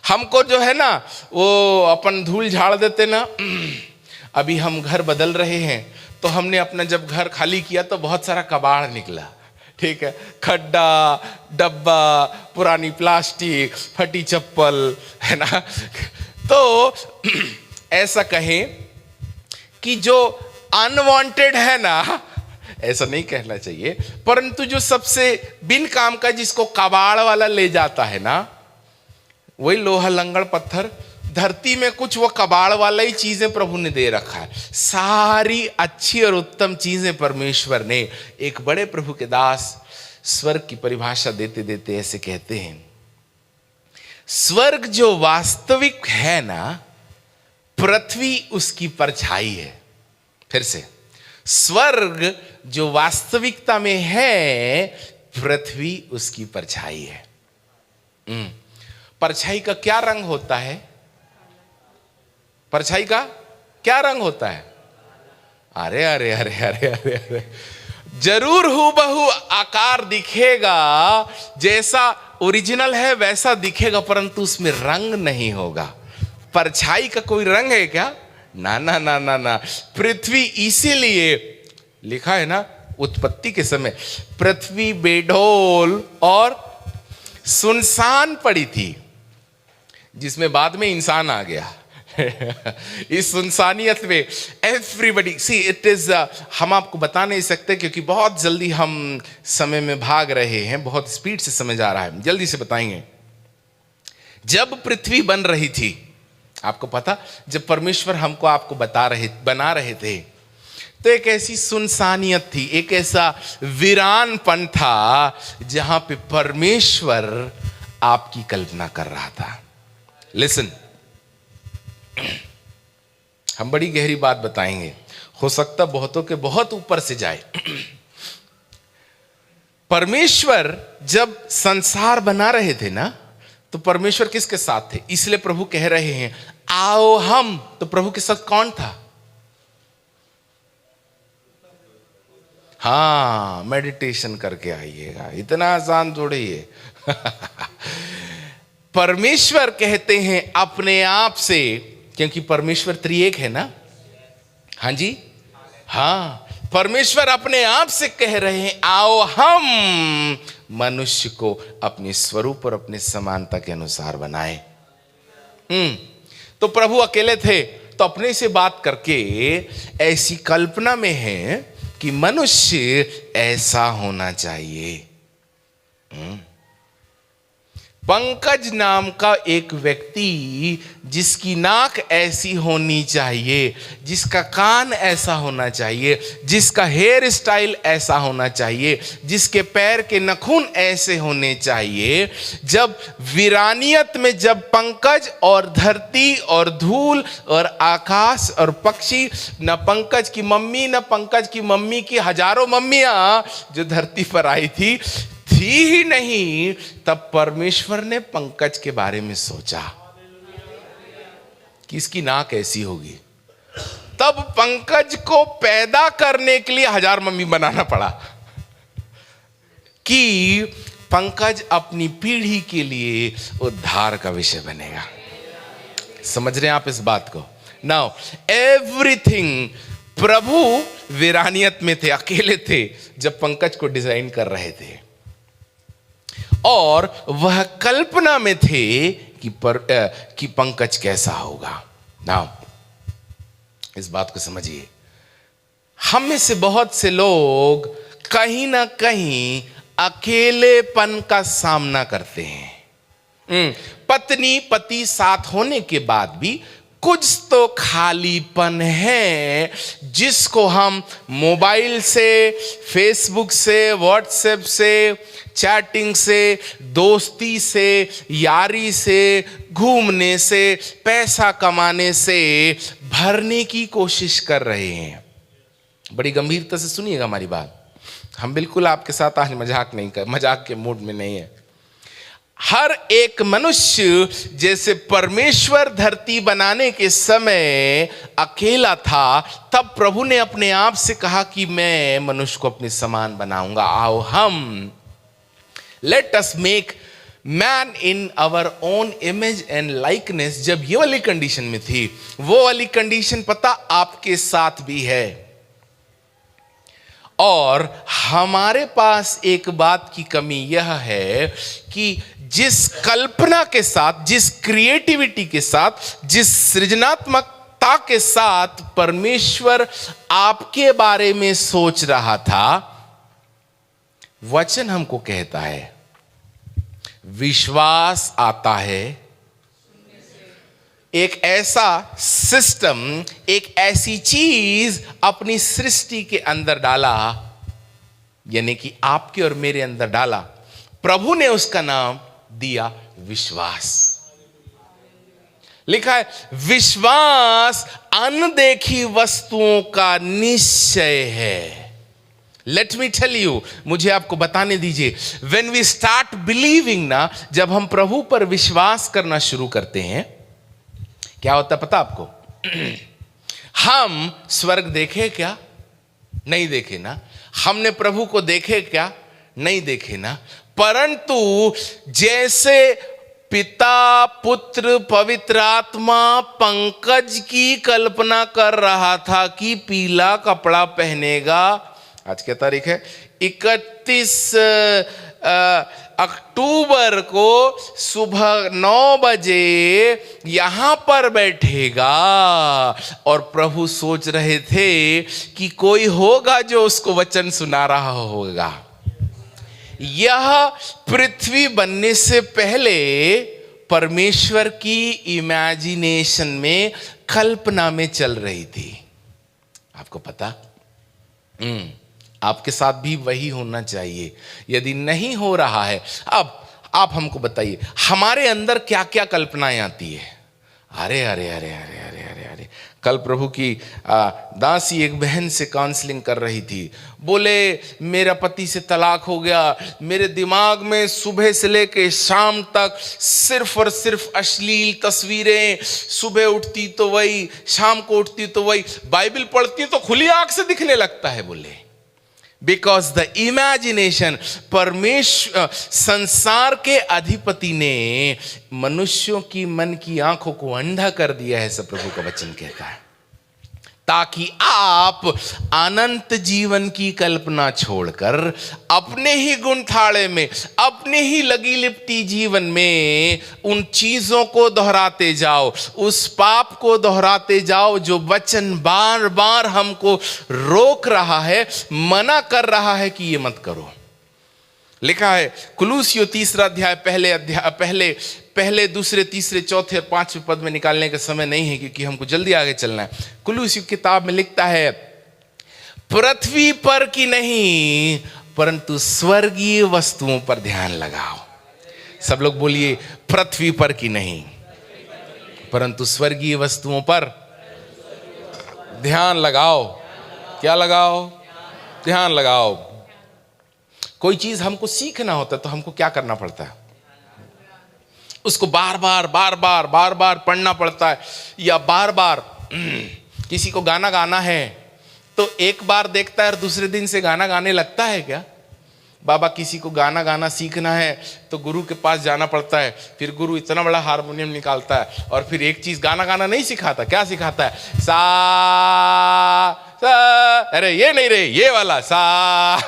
[SPEAKER 3] हमको जो है ना वो अपन धूल झाड़ देते ना, अभी हम घर बदल रहे हैं तो हमने अपना जब घर खाली किया तो बहुत सारा कबाड़ निकला, ठीक है, खड्डा, डब्बा, पुरानी प्लास्टिक, फटी चप्पल, है ना। तो ऐसा कहें कि जो अनवांटेड है ना, ऐसा नहीं कहना चाहिए, परंतु जो सबसे बिन काम का, जिसको कबाड़ वाला ले जाता है ना, वही लोहा लंगड़ पत्थर, धरती में कुछ वो कबाड़ वाला ही चीजें प्रभु ने दे रखा है। सारी अच्छी और उत्तम चीजें परमेश्वर ने, एक बड़े प्रभु के दास स्वर्ग की परिभाषा देते देते ऐसे कहते हैं, स्वर्ग जो वास्तविक है ना, पृथ्वी उसकी परछाई है। फिर से, स्वर्ग जो वास्तविकता में है, पृथ्वी उसकी परछाई है। परछाई का क्या रंग होता है? परछाई का क्या रंग होता है? अरे अरे अरे अरे अरे अरे, जरूर हूबहू आकार दिखेगा, जैसा ओरिजिनल है वैसा दिखेगा, परंतु उसमें रंग नहीं होगा। परछाई का कोई रंग है क्या? ना ना ना ना ना। पृथ्वी इसीलिए लिखा है ना, उत्पत्ति के समय पृथ्वी बेढोल और सुनसान पड़ी थी, जिसमें बाद में इंसान आ गया। इस सुनसानियत में एवरीबडी सी इट इज, हम आपको बता नहीं सकते क्योंकि बहुत जल्दी हम समय में भाग रहे हैं, बहुत स्पीड से समय जा रहा है, जल्दी से बताएंगे। जब पृथ्वी बन रही थी, आपको पता, जब परमेश्वर हमको आपको बना रहे थे, तो एक ऐसी सुनसानियत थी, एक ऐसा वीरानपन था जहां पे परमेश्वर आपकी कल्पना कर रहा था। लिसन, हम बड़ी गहरी बात बताएंगे, हो सकता बहुतों के बहुत ऊपर से जाए। परमेश्वर जब संसार बना रहे थे ना, तो परमेश्वर किसके साथ थे? इसलिए प्रभु कह रहे हैं आओ हम। तो प्रभु के साथ कौन था? हाँ, मेडिटेशन करके आइएगा, इतना आसान थोड़ी है। परमेश्वर कहते हैं अपने आप से, क्योंकि परमेश्वर त्रिएक है ना। हाँ जी, हाँ, परमेश्वर अपने आप से कह रहे हैं आओ हम मनुष्य को अपने स्वरूप और अपने समानता के अनुसार बनाए। तो प्रभु अकेले थे, तो अपने से बात करके ऐसी कल्पना में है कि मनुष्य ऐसा होना चाहिए। पंकज नाम का एक व्यक्ति, जिसकी नाक ऐसी होनी चाहिए, जिसका कान ऐसा होना चाहिए, जिसका हेयर स्टाइल ऐसा होना चाहिए, जिसके पैर के नाखून ऐसे होने चाहिए। जब वीरानियत में जब पंकज और धरती और धूल और आकाश और पक्षी, न पंकज की मम्मी न पंकज की मम्मी की हजारों मम्मियां जो धरती पर आई थी ही नहीं, तब परमेश्वर ने पंकज के बारे में सोचा कि इसकी नाक ऐसी होगी। तब पंकज को पैदा करने के लिए 1000 मम्मी बनाना पड़ा कि पंकज अपनी पीढ़ी के लिए उद्धार का विषय बनेगा। समझ रहे हैं आप इस बात को? नाउ एवरीथिंग, प्रभु वीरानियत में थे, अकेले थे जब पंकज को डिजाइन कर रहे थे, और वह कल्पना में थे कि पंकज कैसा होगा। नाउ इस बात को समझिए, हम में से बहुत से लोग कहीं ना कहीं अकेलेपन का सामना करते हैं। पत्नी पति साथ होने के बाद भी कुछ तो खालीपन है, जिसको हम मोबाइल से, फेसबुक से, व्हाट्सएप से, चैटिंग से, दोस्ती से, यारी से, घूमने से, पैसा कमाने से भरने की कोशिश कर रहे हैं। बड़ी गंभीरता से सुनिएगा हमारी बात, हम बिल्कुल आपके साथ आज मजाक के मूड में नहीं है। हर एक मनुष्य, जैसे परमेश्वर धरती बनाने के समय अकेला था, तब प्रभु ने अपने आप से कहा कि मैं मनुष्य को अपने समान बनाऊंगा, आओ हम let us make man in our own image and likeness. जब ये वाली कंडीशन में थी, वो वाली कंडीशन पता आपके साथ भी है। और हमारे पास एक बात की कमी यह है कि जिस कल्पना के साथ, जिस क्रिएटिविटी के साथ, जिस सृजनात्मकता के साथ परमेश्वर आपके बारे में सोच रहा था, वचन हमको कहता है विश्वास आता है, एक ऐसा सिस्टम, एक ऐसी चीज अपनी सृष्टि के अंदर डाला, यानी कि आपके और मेरे अंदर डाला। प्रभु ने उसका नाम दिया विश्वास। लिखा है विश्वास अनदेखी वस्तुओं का निश्चय है। लेट मी टेल यू, मुझे आपको बताने दीजिए, व्हेन वी स्टार्ट बिलीविंग ना, जब हम प्रभु पर विश्वास करना शुरू करते हैं, क्या होता है पता आपको? हम स्वर्ग देखे क्या? नहीं देखे ना। हमने प्रभु को देखे क्या? नहीं देखे ना। परंतु जैसे पिता, पुत्र, पवित्र आत्मा पंकज की कल्पना कर रहा था कि पीला कपड़ा पहनेगा, आज क्या तारीख है? 31 अक्टूबर को सुबह 9 बजे यहां पर बैठेगा, और प्रभु सोच रहे थे कि कोई होगा जो उसको वचन सुना रहा होगा। यह पृथ्वी बनने से पहले परमेश्वर की इमेजिनेशन में, कल्पना में चल रही थी। आपको पता? आपके साथ भी वही होना चाहिए। यदि नहीं हो रहा है, अब आप हमको बताइए हमारे अंदर क्या क्या कल्पनाएं आती है। अरे अरे अरे अरे अरे अरे अरे, कल प्रभु की दासी एक बहन से काउंसलिंग कर रही थी। बोले मेरा पति से तलाक हो गया, मेरे दिमाग में सुबह से लेके शाम तक सिर्फ और सिर्फ अश्लील तस्वीरें, सुबह उठती तो वही, शाम को उठती तो वही, बाइबल पढ़ती तो खुली आंख से दिखने लगता है। बोले बिकॉज द इमेजिनेशन, परमेश्वर संसार के अधिपति ने मनुष्यों की मन की आंखों को अंधा कर दिया है, सब प्रभु का वचन कहता है, ताकि आप अनंत जीवन की कल्पना छोड़कर अपने ही गुणथाड़े में, अपने ही लगी लिपटी जीवन में उन चीजों को दोहराते जाओ, उस पाप को दोहराते जाओ जो वचन बार बार हमको रोक रहा है, मना कर रहा है कि ये मत करो। लिखा है कुलूसियों 3 अध्याय पहले दूसरे तीसरे चौथे और 5वें पद में निकालने का समय नहीं है क्योंकि हमको जल्दी आगे चलना है। कुलूसियों किताब में लिखता है पृथ्वी पर की नहीं परंतु स्वर्गीय वस्तुओं पर ध्यान लगाओ। सब लोग बोलिए पृथ्वी पर की नहीं परंतु स्वर्गीय वस्तुओं पर ध्यान लगाओ। क्या लगाओ? ध्यान लगाओ। कोई चीज हमको सीखना होता है तो हमको क्या करना पड़ता है? उसको बार बार पढ़ना पड़ता है, या बार बार किसी को गाना गाना है तो एक बार देखता है और दूसरे दिन से गाना गाने लगता है क्या? बाबा किसी को गाना गाना सीखना है तो गुरु के पास जाना पड़ता है, फिर गुरु इतना बड़ा हारमोनियम निकालता है और फिर एक चीज गाना गाना नहीं सिखाता। क्या सिखाता है? सा सा, अरे ये नहीं रे, ये वाला सा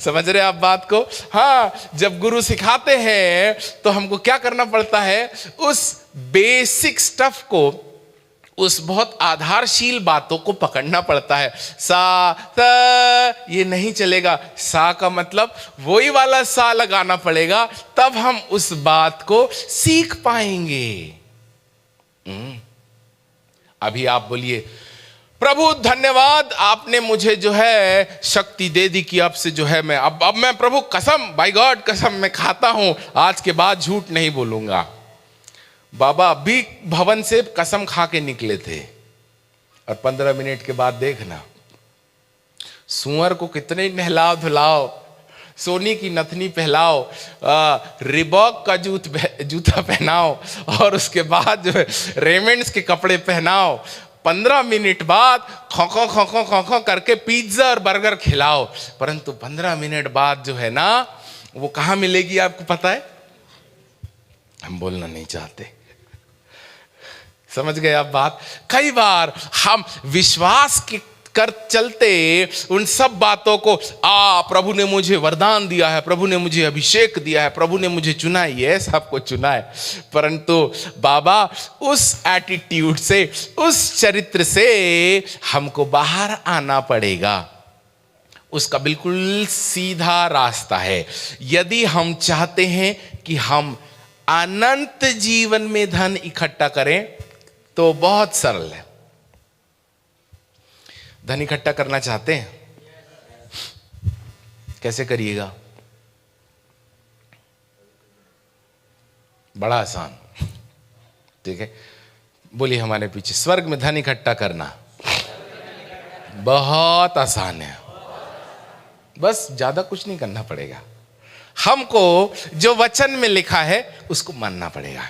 [SPEAKER 3] समझ रहे आप बात को? हाँ, जब गुरु सिखाते हैं तो हमको क्या करना पड़ता है? उस बेसिक स्टफ को, उस बहुत आधारशील बातों को पकड़ना पड़ता है। सा ये नहीं चलेगा, सा का मतलब वही वाला सा लगाना पड़ेगा, तब हम उस बात को सीख पाएंगे। अभी आप बोलिए प्रभु धन्यवाद, आपने मुझे जो है शक्ति दे दी कि आपसे जो है मैं अब मैं प्रभु कसम, बाय गॉड कसम मैं खाता हूं, आज के बाद झूठ नहीं बोलूंगा। बाबा अभी भवन से कसम खा के निकले थे और 15 मिनट के बाद देखना सुअर को कितने नहलाओ धुलाओ, सोनी की नथनी पहलाओ, रिबॉक का जूता पहनाओ और उसके बाद जो है रेमंड्स के कपड़े पहनाओ, 15 मिनट बाद खो करके पिज्जा और बर्गर खिलाओ, परंतु 15 मिनट बाद जो है ना वो कहां मिलेगी आपको पता है? हम बोलना नहीं चाहते। समझ गए आप बात? कई बार हम विश्वास के कर चलते उन सब बातों को, प्रभु ने मुझे वरदान दिया है, प्रभु ने मुझे अभिषेक दिया है, प्रभु ने मुझे चुना है, ये सबको चुना है, परंतु बाबा उस एटीट्यूड से, उस चरित्र से हमको बाहर आना पड़ेगा। उसका बिल्कुल सीधा रास्ता है। यदि हम चाहते हैं कि हम अनंत जीवन में धन इकट्ठा करें तो बहुत सरल है। धन इकट्ठा करना चाहते हैं, कैसे करिएगा? बड़ा आसान, ठीक है? बोलिए हमारे पीछे, स्वर्ग में धन इकट्ठा करना बहुत आसान है। बस ज्यादा कुछ नहीं करना पड़ेगा। हमको जो वचन में लिखा है उसको मानना पड़ेगा।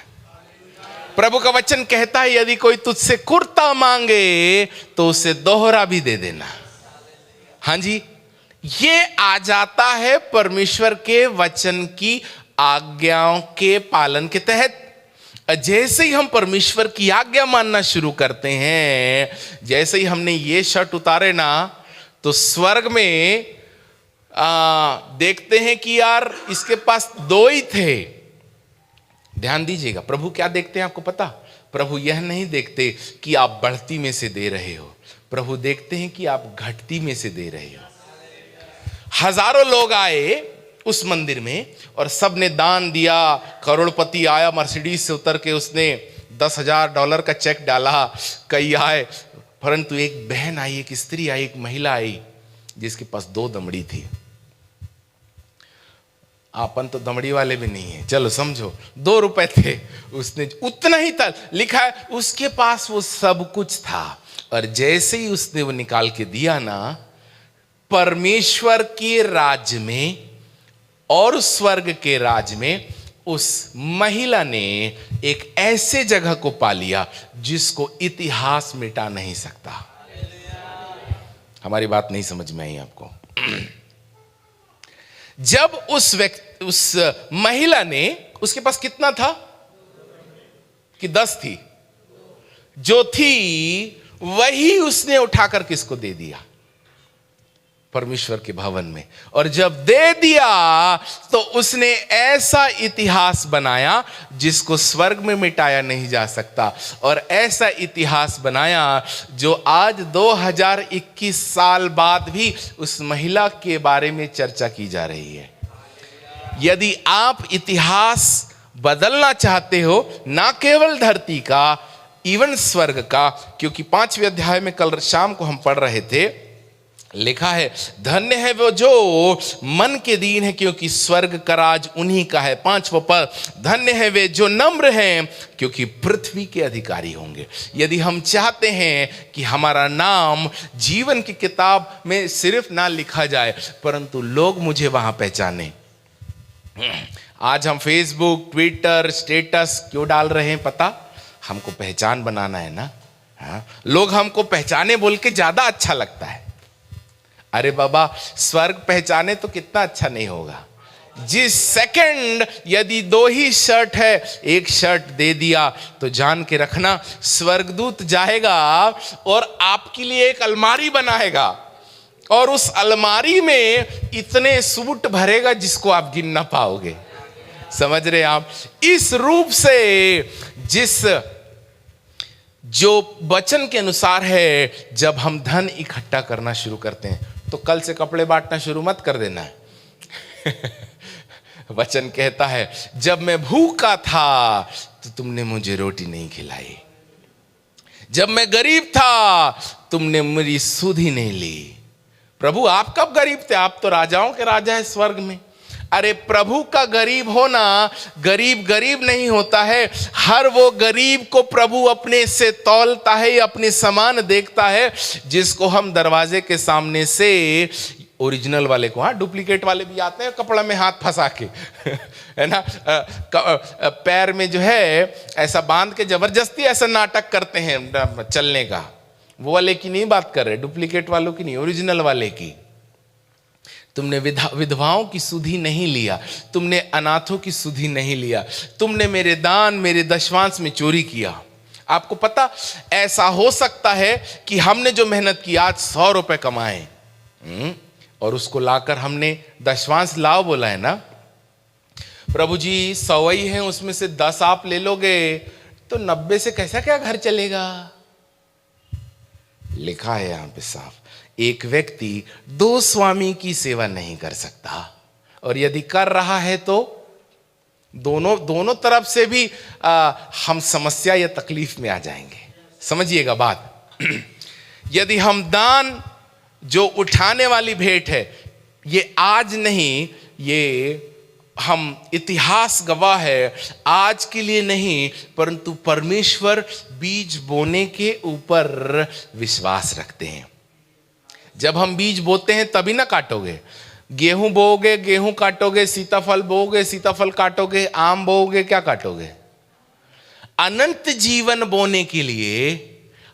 [SPEAKER 3] प्रभु का वचन कहता है यदि कोई तुझसे कुर्ता मांगे तो उसे दोहरा भी दे देना। हाँ जी, ये आ जाता है परमेश्वर के वचन की आज्ञाओं के पालन के तहत। जैसे ही हम परमेश्वर की आज्ञा मानना शुरू करते हैं, जैसे ही हमने ये शर्ट उतारे ना, तो स्वर्ग में देखते हैं कि यार इसके पास 2 ही थे। ध्यान दीजिएगा, प्रभु क्या देखते हैं आपको पता? प्रभु यह नहीं देखते कि आप बढ़ती में से दे रहे हो, प्रभु देखते हैं कि आप घटती में से दे रहे हो। हजारों लोग आए उस मंदिर में और सबने दान दिया। करोड़पति आया मर्सिडीज से उतर के, उसने $10,000 का चेक डाला। कई आए, परंतु एक बहन आई, एक स्त्री आई, एक महिला आई जिसके पास 2 दमड़ी थी। आपन तो दमड़ी वाले भी नहीं है, चलो समझो, 2 रुपए थे, उसने उतना ही था। लिखा है उसके पास वो सब कुछ था, और जैसे ही उसने वो निकाल के दिया ना, परमेश्वर के राज्य में और स्वर्ग के राज्य में उस महिला ने एक ऐसे जगह को पा लिया जिसको इतिहास मिटा नहीं सकता। हमारी बात नहीं समझ में आई आपको? जब उस महिला ने, उसके पास कितना था कि 10 थी, जो थी वही उसने उठाकर किसको दे दिया? परमेश्वर के भवन में। और जब दे दिया तो उसने ऐसा इतिहास बनाया जिसको स्वर्ग में मिटाया नहीं जा सकता, और ऐसा इतिहास बनाया जो आज 2021 साल बाद भी उस महिला के बारे में चर्चा की जा रही है। यदि आप इतिहास बदलना चाहते हो, ना केवल धरती का, इवन स्वर्ग का, क्योंकि 5वें अध्याय में कल शाम को हम पढ़ रहे थे, लिखा है धन्य है वो जो मन के दीन है क्योंकि स्वर्ग का राज उन्हीं का है। 5वां पद, धन्य है वे जो नम्र हैं क्योंकि पृथ्वी के अधिकारी होंगे। यदि हम चाहते हैं कि हमारा नाम जीवन की किताब में सिर्फ ना लिखा जाए, परंतु लोग मुझे वहां पहचाने। आज हम फेसबुक, ट्विटर, स्टेटस क्यों डाल रहे हैं पता? हमको पहचान बनाना है ना। हाँ? लोग हमको पहचाने बोल के ज्यादा अच्छा लगता है। अरे बाबा, स्वर्ग पहचाने तो कितना अच्छा नहीं होगा? जिस सेकंड यदि 2 ही शर्ट है, एक शर्ट दे दिया तो जान के रखना, स्वर्गदूत जाएगा और आपके लिए एक अलमारी बनाएगा, और उस अलमारी में इतने सूट भरेगा जिसको आप गिन ना पाओगे। समझ रहे आप? इस रूप से जो वचन के अनुसार है, जब हम धन इकट्ठा करना शुरू करते हैं तो कल से कपड़े बांटना शुरू मत कर देना है। वचन कहता है जब मैं भूखा था तो तुमने मुझे रोटी नहीं खिलाई, जब मैं गरीब था तुमने मेरी सुध ही नहीं ली। प्रभु आप कब गरीब थे? आप तो राजाओं के राजा है स्वर्ग में। अरे प्रभु का गरीब होना, गरीब गरीब नहीं होता है। हर वो गरीब को प्रभु अपने से तौलता है, अपने समान देखता है, जिसको हम दरवाजे के सामने से ओरिजिनल वाले को, हाँ डुप्लीकेट वाले भी आते हैं कपड़ा में हाथ फंसा के है ना, पैर में जो है ऐसा बांध के जबरदस्ती ऐसा नाटक करते हैं चलने का। वो वाले की नहीं बात कर रहे, डुप्लीकेट वालों की नहीं, ओरिजिनल वाले की। तुमने विधवाओं की सुधि नहीं लिया, तुमने अनाथों की सुधि नहीं लिया, तुमने मेरे दान, मेरे दशवांश में चोरी किया। आपको पता, ऐसा हो सकता है कि हमने जो मेहनत की, आज 100 रुपए कमाए और उसको लाकर हमने दशवांश लाओ बोला है ना, प्रभु जी 100 ही है, उसमें से 10 आप ले लोगे तो 90 से कैसा क्या घर चलेगा। लिखा है यहां पे साफ, एक व्यक्ति 2 स्वामी की सेवा नहीं कर सकता, और यदि कर रहा है तो दोनों तरफ से भी हम समस्या या तकलीफ में आ जाएंगे। समझिएगा बात। यदि हम दान, जो उठाने वाली भेंट है, ये आज नहीं, ये हम इतिहास गवाह है, आज के लिए नहीं, परंतु परमेश्वर बीज बोने के ऊपर विश्वास रखते हैं। जब हम बीज बोते हैं तभी ना काटोगे। गेहूं बोओगे, गेहूं काटोगे, सीताफल बोओगे, सीताफल काटोगे, आम बोओगे, क्या काटोगे। अनंत जीवन बोने के लिए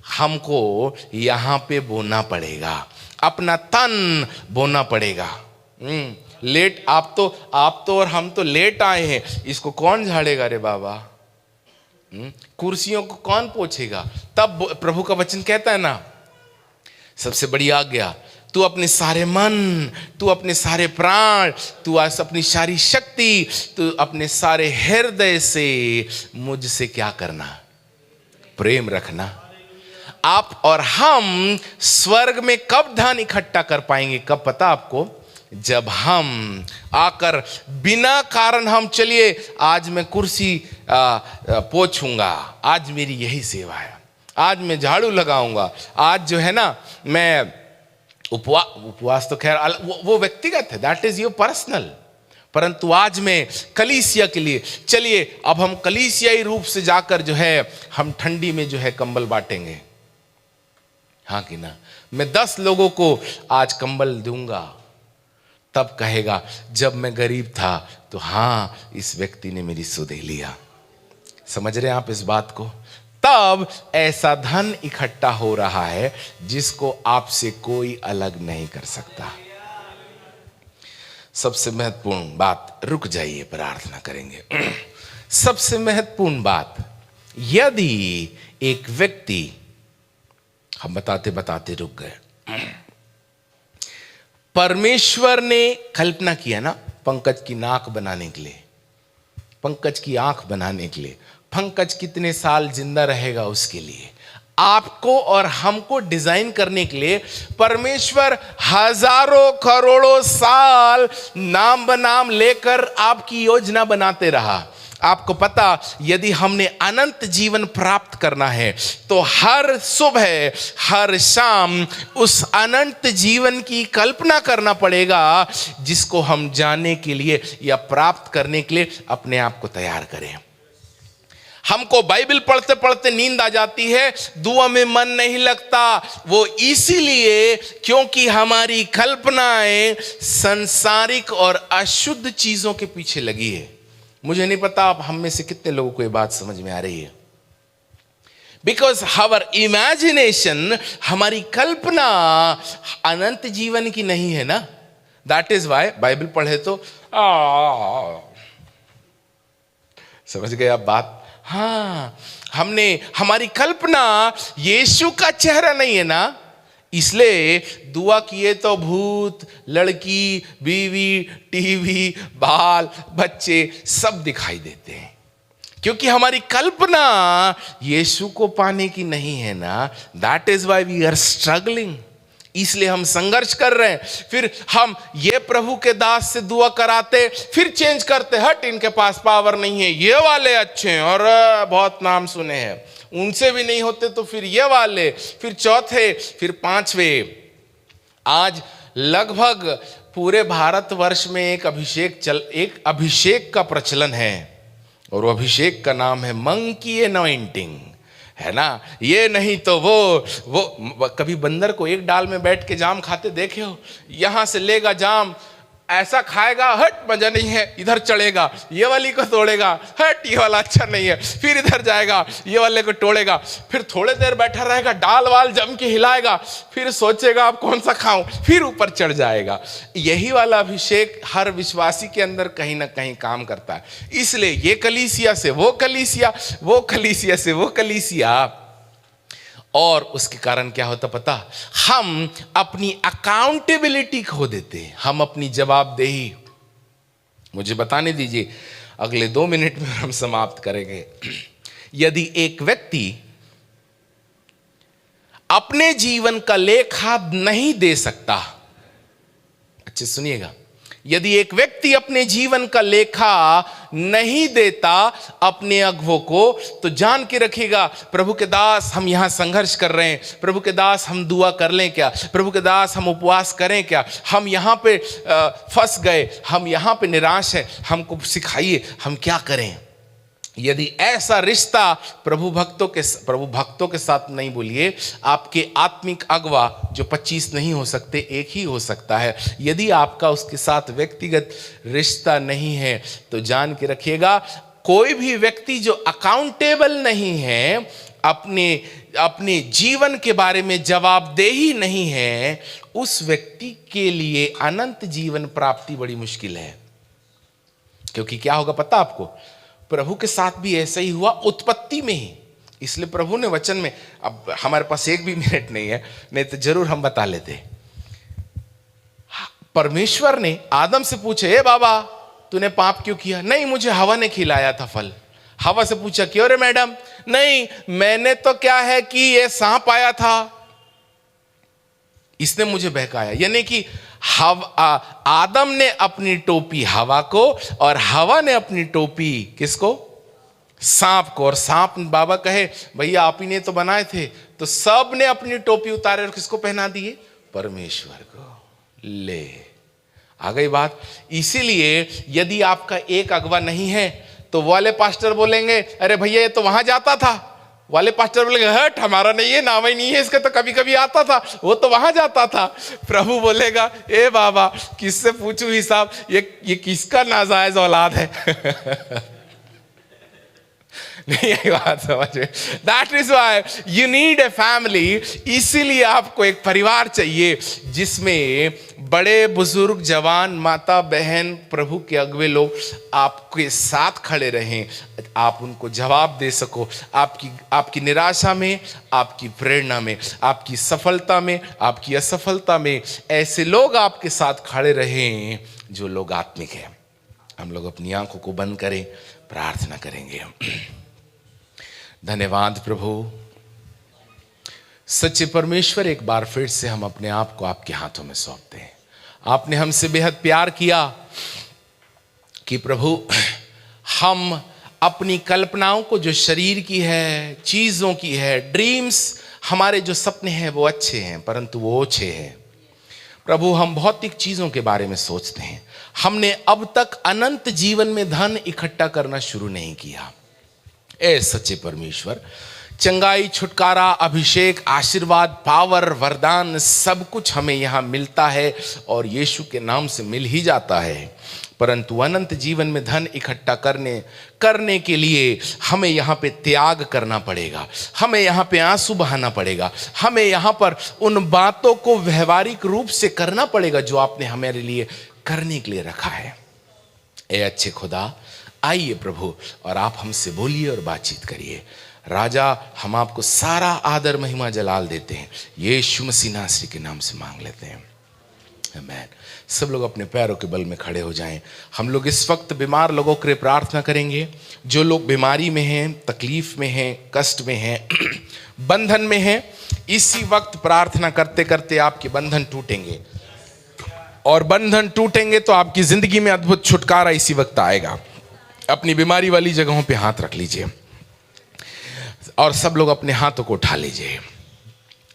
[SPEAKER 3] हमको यहां पे बोना पड़ेगा, अपना तन बोना पड़ेगा। लेट आप तो और हम तो लेट आए हैं, इसको कौन झाड़ेगा रे बाबा, कुर्सियों को कौन पोछेगा। तब प्रभु का वचन कहता है ना, सबसे बड़ी आज्ञा, तू अपने सारे मन, तू अपने सारे प्राण, तू अपनी सारी शक्ति, तू अपने सारे हृदय से मुझसे क्या करना, प्रेम रखना। आप और हम स्वर्ग में कब धन इकट्ठा कर पाएंगे, कब पता आपको, जब हम आकर बिना कारण हम, चलिए आज मैं कुर्सी पोछूंगा, आज मेरी यही सेवा है, आज मैं झाड़ू लगाऊंगा, आज जो है ना मैं उपवास तो खैर वो व्यक्तिगत है, दैट इज योर पर्सनल, परंतु आज मैं कलीसिया के लिए, चलिए अब हम कलीसियाई रूप से जाकर जो है हम ठंडी में जो है कंबल बांटेंगे, हाँ कि ना। मैं 10 लोगों को आज कंबल दूंगा, तब कहेगा जब मैं गरीब था तो हाँ इस व्यक्ति ने मेरी सुधे लिया। समझ रहे हैं आप इस बात को। तब ऐसा धन इकट्ठा हो रहा है जिसको आपसे कोई अलग नहीं कर सकता। सबसे महत्वपूर्ण बात, रुक जाइए प्रार्थना करेंगे। सबसे महत्वपूर्ण बात, यदि एक व्यक्ति, हम बताते बताते रुक गए, परमेश्वर ने कल्पना किया ना पंकज की नाक बनाने के लिए, पंकज की आंख बनाने के लिए, पंकज कितने साल जिंदा रहेगा उसके लिए, आपको और हमको डिजाइन करने के लिए परमेश्वर हजारों करोड़ों साल नाम बनाम लेकर आपकी योजना बनाते रहा। आपको पता, यदि हमने अनंत जीवन प्राप्त करना है तो हर सुबह हर शाम उस अनंत जीवन की कल्पना करना पड़ेगा, जिसको हम जानने के लिए या प्राप्त करने के लिए अपने आप को तैयार करें। हमको बाइबल पढ़ते पढ़ते नींद आ जाती है, दुआ में मन नहीं लगता, वो इसीलिए क्योंकि हमारी कल्पनाएं सांसारिक और अशुद्ध चीजों के पीछे लगी है। मुझे नहीं पता आप हम में से कितने लोगों को ये बात समझ में आ रही है। बिकॉज आवर इमेजिनेशन, हमारी कल्पना अनंत जीवन की नहीं है ना। दैट इज वाई बाइबल पढ़े तो समझ गए आप बात। हाँ, हमारी कल्पना यीशु का चेहरा नहीं है ना, इसलिए दुआ किए तो भूत, लड़की, बीवी, टीवी, बाल, बच्चे सब दिखाई देते हैं, क्योंकि हमारी कल्पना यीशु को पाने की नहीं है ना। That is why we are struggling, इसलिए हम संघर्ष कर रहे हैं। फिर हम ये प्रभु के दास से दुआ कराते, फिर चेंज करते, हट इनके पास पावर नहीं है, ये वाले अच्छे हैं और बहुत नाम सुने हैं, उनसे भी नहीं होते तो फिर ये वाले, फिर चौथे, फिर पांचवे। आज लगभग पूरे भारतवर्ष में एक अभिषेक का प्रचलन है, और वो अभिषेक का नाम है मंकी एनॉइंटिंग, है ना। ये नहीं तो वो कभी बंदर को एक डाल में बैठ के जाम खाते देखे हो, यहां से लेगा जाम, ऐसा खाएगा, हट मजा नहीं है, इधर चढ़ेगा, ये वाली को तोड़ेगा, हट ये वाला अच्छा नहीं है, फिर इधर जाएगा, ये वाले को तोड़ेगा, फिर थोड़े देर बैठा रहेगा, डाल वाल जम के हिलाएगा, फिर सोचेगा अब कौन सा खाऊं, फिर ऊपर चढ़ जाएगा। यही वाला अभिषेक हर विश्वासी के अंदर कहीं ना कहीं काम करता है। इसलिए ये कलीसिया से वो कलीसिया, वो कलीसिया से वो कलीसिया, और उसके कारण क्या होता पता, हम अपनी अकाउंटेबिलिटी खो देते हैं, हम अपनी जवाबदेही। मुझे बताने दीजिए, अगले 2 मिनट में हम समाप्त करेंगे। यदि एक व्यक्ति अपने जीवन का लेखा नहीं दे सकता, अच्छे सुनिएगा, यदि एक व्यक्ति अपने जीवन का लेखा नहीं देता अपने अगुवों को, तो जान के रखिएगा, प्रभु के दास हम यहां संघर्ष कर रहे हैं, प्रभु के दास हम दुआ कर लें क्या, प्रभु के दास हम उपवास करें क्या, हम यहां पे फंस गए, हम यहां पे निराश है, हमको सिखाइए हम क्या करें। यदि ऐसा रिश्ता प्रभु भक्तों के साथ नहीं, बोलिए आपके आत्मिक अगवा जो 25 नहीं हो सकते, एक ही हो सकता है, यदि आपका उसके साथ व्यक्तिगत रिश्ता नहीं है, तो जान के रखिएगा, कोई भी व्यक्ति जो अकाउंटेबल नहीं है, अपने जीवन के बारे में जवाबदेही नहीं है, उस व्यक्ति के लिए अनंत जीवन प्राप्ति बड़ी मुश्किल है। क्योंकि क्या होगा पता आपको, प्रभु के साथ भी ऐसा ही हुआ उत्पत्ति में ही। इसलिए प्रभु ने वचन में, अब हमारे पास 1 भी मिनट नहीं है, नहीं तो जरूर हम बता लेते। परमेश्वर ने आदम से पूछे, ए बाबा तूने पाप क्यों किया? नहीं, मुझे हवा ने खिलाया था फल। हवा से पूछा, क्यों रे मैडम? नहीं, मैंने तो क्या है कि ये सांप आया था, इसने मुझे बहकाया। यानी कि आदम ने अपनी टोपी हवा को, और हवा ने अपनी टोपी किसको? सांप को। और सांप बाबा कहे, भैया आप ही ने तो बनाए थे, तो सब ने अपनी टोपी उतारे और किसको पहना दिए? परमेश्वर को। ले आ गई बात। इसीलिए यदि आपका एक अगवा नहीं है, तो वाले पास्टर बोलेंगे, अरे भैया ये तो वहां जाता था, वाले पास्टर बोलेंगे, हट हमारा नहीं है, नाम ही नहीं है इसका, तो कभी कभी आता था, वो तो वहां जाता था। प्रभु बोलेगा, ए बाबा किससे पूछूं हिसाब, ये किसका नाजायज औलाद है? नहीं, यही बात समझे। That is why you need a family. इसीलिए आपको एक परिवार चाहिए जिसमें बड़े बुजुर्ग, जवान, माता, बहन, प्रभु के अगुवे लोग आपके साथ खड़े रहें, आप उनको जवाब दे सको, आपकी निराशा में, आपकी प्रेरणा में, आपकी सफलता में, आपकी असफलता में। ऐसे लोग आपके साथ खड़े रहें जो लोग आत्मिक हैं। हम लोग अपनी आंखों को बंद करें, प्रार्थना करेंगे। धन्यवाद प्रभु, सच्चे परमेश्वर, एक बार फिर से हम अपने आप को आपके हाथों में सौंपते हैं। आपने हमसे बेहद प्यार किया कि प्रभु हम अपनी कल्पनाओं को, जो शरीर की है, चीज़ों की है, ड्रीम्स, हमारे जो सपने हैं वो अच्छे हैं, परंतु वो ओछे हैं। प्रभु हम भौतिक चीज़ों के बारे में सोचते हैं। हमने अब तक अनंत जीवन में धन इकट्ठा करना शुरू नहीं किया। ए सच्चे परमेश्वर, चंगाई, छुटकारा, अभिषेक, आशीर्वाद, पावर, वरदान, सब कुछ हमें यहाँ मिलता है और यीशु के नाम से मिल ही जाता है, परंतु अनंत जीवन में धन इकट्ठा करने के लिए हमें यहाँ पे त्याग करना पड़ेगा, हमें यहाँ पे आंसू बहाना पड़ेगा, हमें यहाँ पर उन बातों को व्यवहारिक रूप से करना पड़ेगा जो आपने हमारे लिए करने के लिए रखा है। ए अच्छे खुदा, आइए प्रभु और आप हमसे बोलिए और बातचीत करिए। राजा, हम आपको सारा आदर, महिमा, जलाल देते हैं, यीशु मसीह नासरी के नाम से मांग लेते हैं, आमीन। सब लोग अपने पैरों के बल में खड़े हो जाएं। हम लोग इस वक्त बीमार लोगों के लिए प्रार्थना करेंगे। जो लोग बीमारी में हैं, तकलीफ में हैं, कष्ट में हैं, बंधन में हैं, इसी वक्त प्रार्थना करते करते आपके बंधन टूटेंगे, और बंधन टूटेंगे तो आपकी जिंदगी में अद्भुत छुटकारा इसी वक्त आएगा। अपनी बीमारी वाली जगहों पे हाथ रख लीजिए और सब लोग अपने हाथों को उठा लीजिए।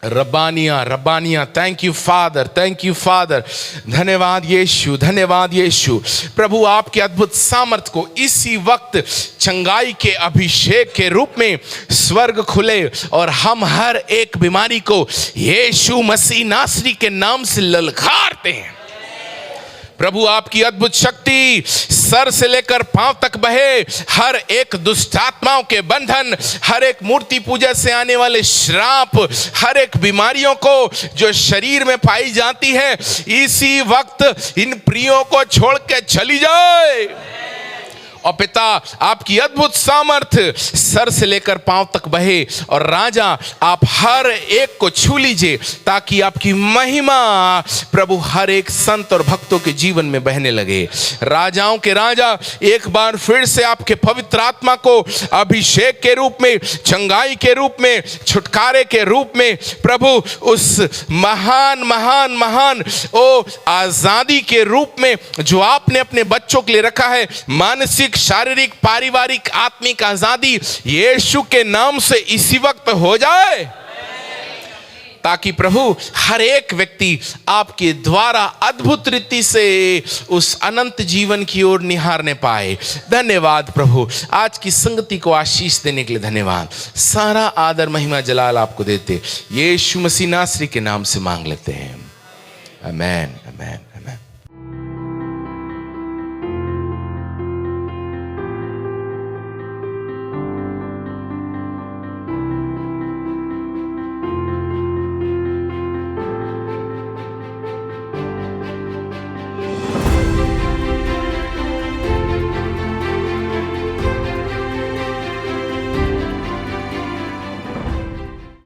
[SPEAKER 3] रब्बानिया रब्बानिया, thank you father, thank you father, धन्यवाद यीशु, धन्यवाद यीशु। प्रभु आपके अद्भुत सामर्थ को इसी वक्त चंगाई के अभिषेक के रूप में स्वर्ग खुले और हम हर एक बीमारी को यीशु मसीह नासरी के नाम से ललकारते हैं। प्रभु आपकी अद्भुत शक्ति सर से लेकर पांव तक बहे, हर एक दुष्ट आत्माओं के बंधन, हर एक मूर्ति पूजा से आने वाले श्राप, हर एक बीमारियों को जो शरीर में पाई जाती है, इसी वक्त इन प्रियों को छोड़ के चली जाए। और पिता आपकी अद्भुत सामर्थ्य सर से लेकर पांव तक बहे, और राजा आप हर एक को छू लीजिए ताकि आपकी महिमा प्रभु हर एक संत और भक्तों के जीवन में बहने लगे। राजाओं के राजा एक बार फिर से आपके पवित्र आत्मा को अभिषेक के रूप में, चंगाई के रूप में, छुटकारे के रूप में प्रभु उस महान महान महान ओ आजादी के रूप में जो आपने अपने बच्चों के लिए रखा है, मानसिक, शारीरिक, पारिवारिक, आत्मिक आजादी यीशु के नाम से इसी वक्त हो जाए, ताकि प्रभु हर एक व्यक्ति आपके द्वारा अद्भुत रीति से उस अनंत जीवन की ओर निहारने पाए। धन्यवाद प्रभु, आज की संगति को आशीष देने के लिए धन्यवाद। सारा आदर महिमा जलाल आपको देते यीशु मसीह नासरी के नाम से मांग लेते हैं, आमेन आमेन।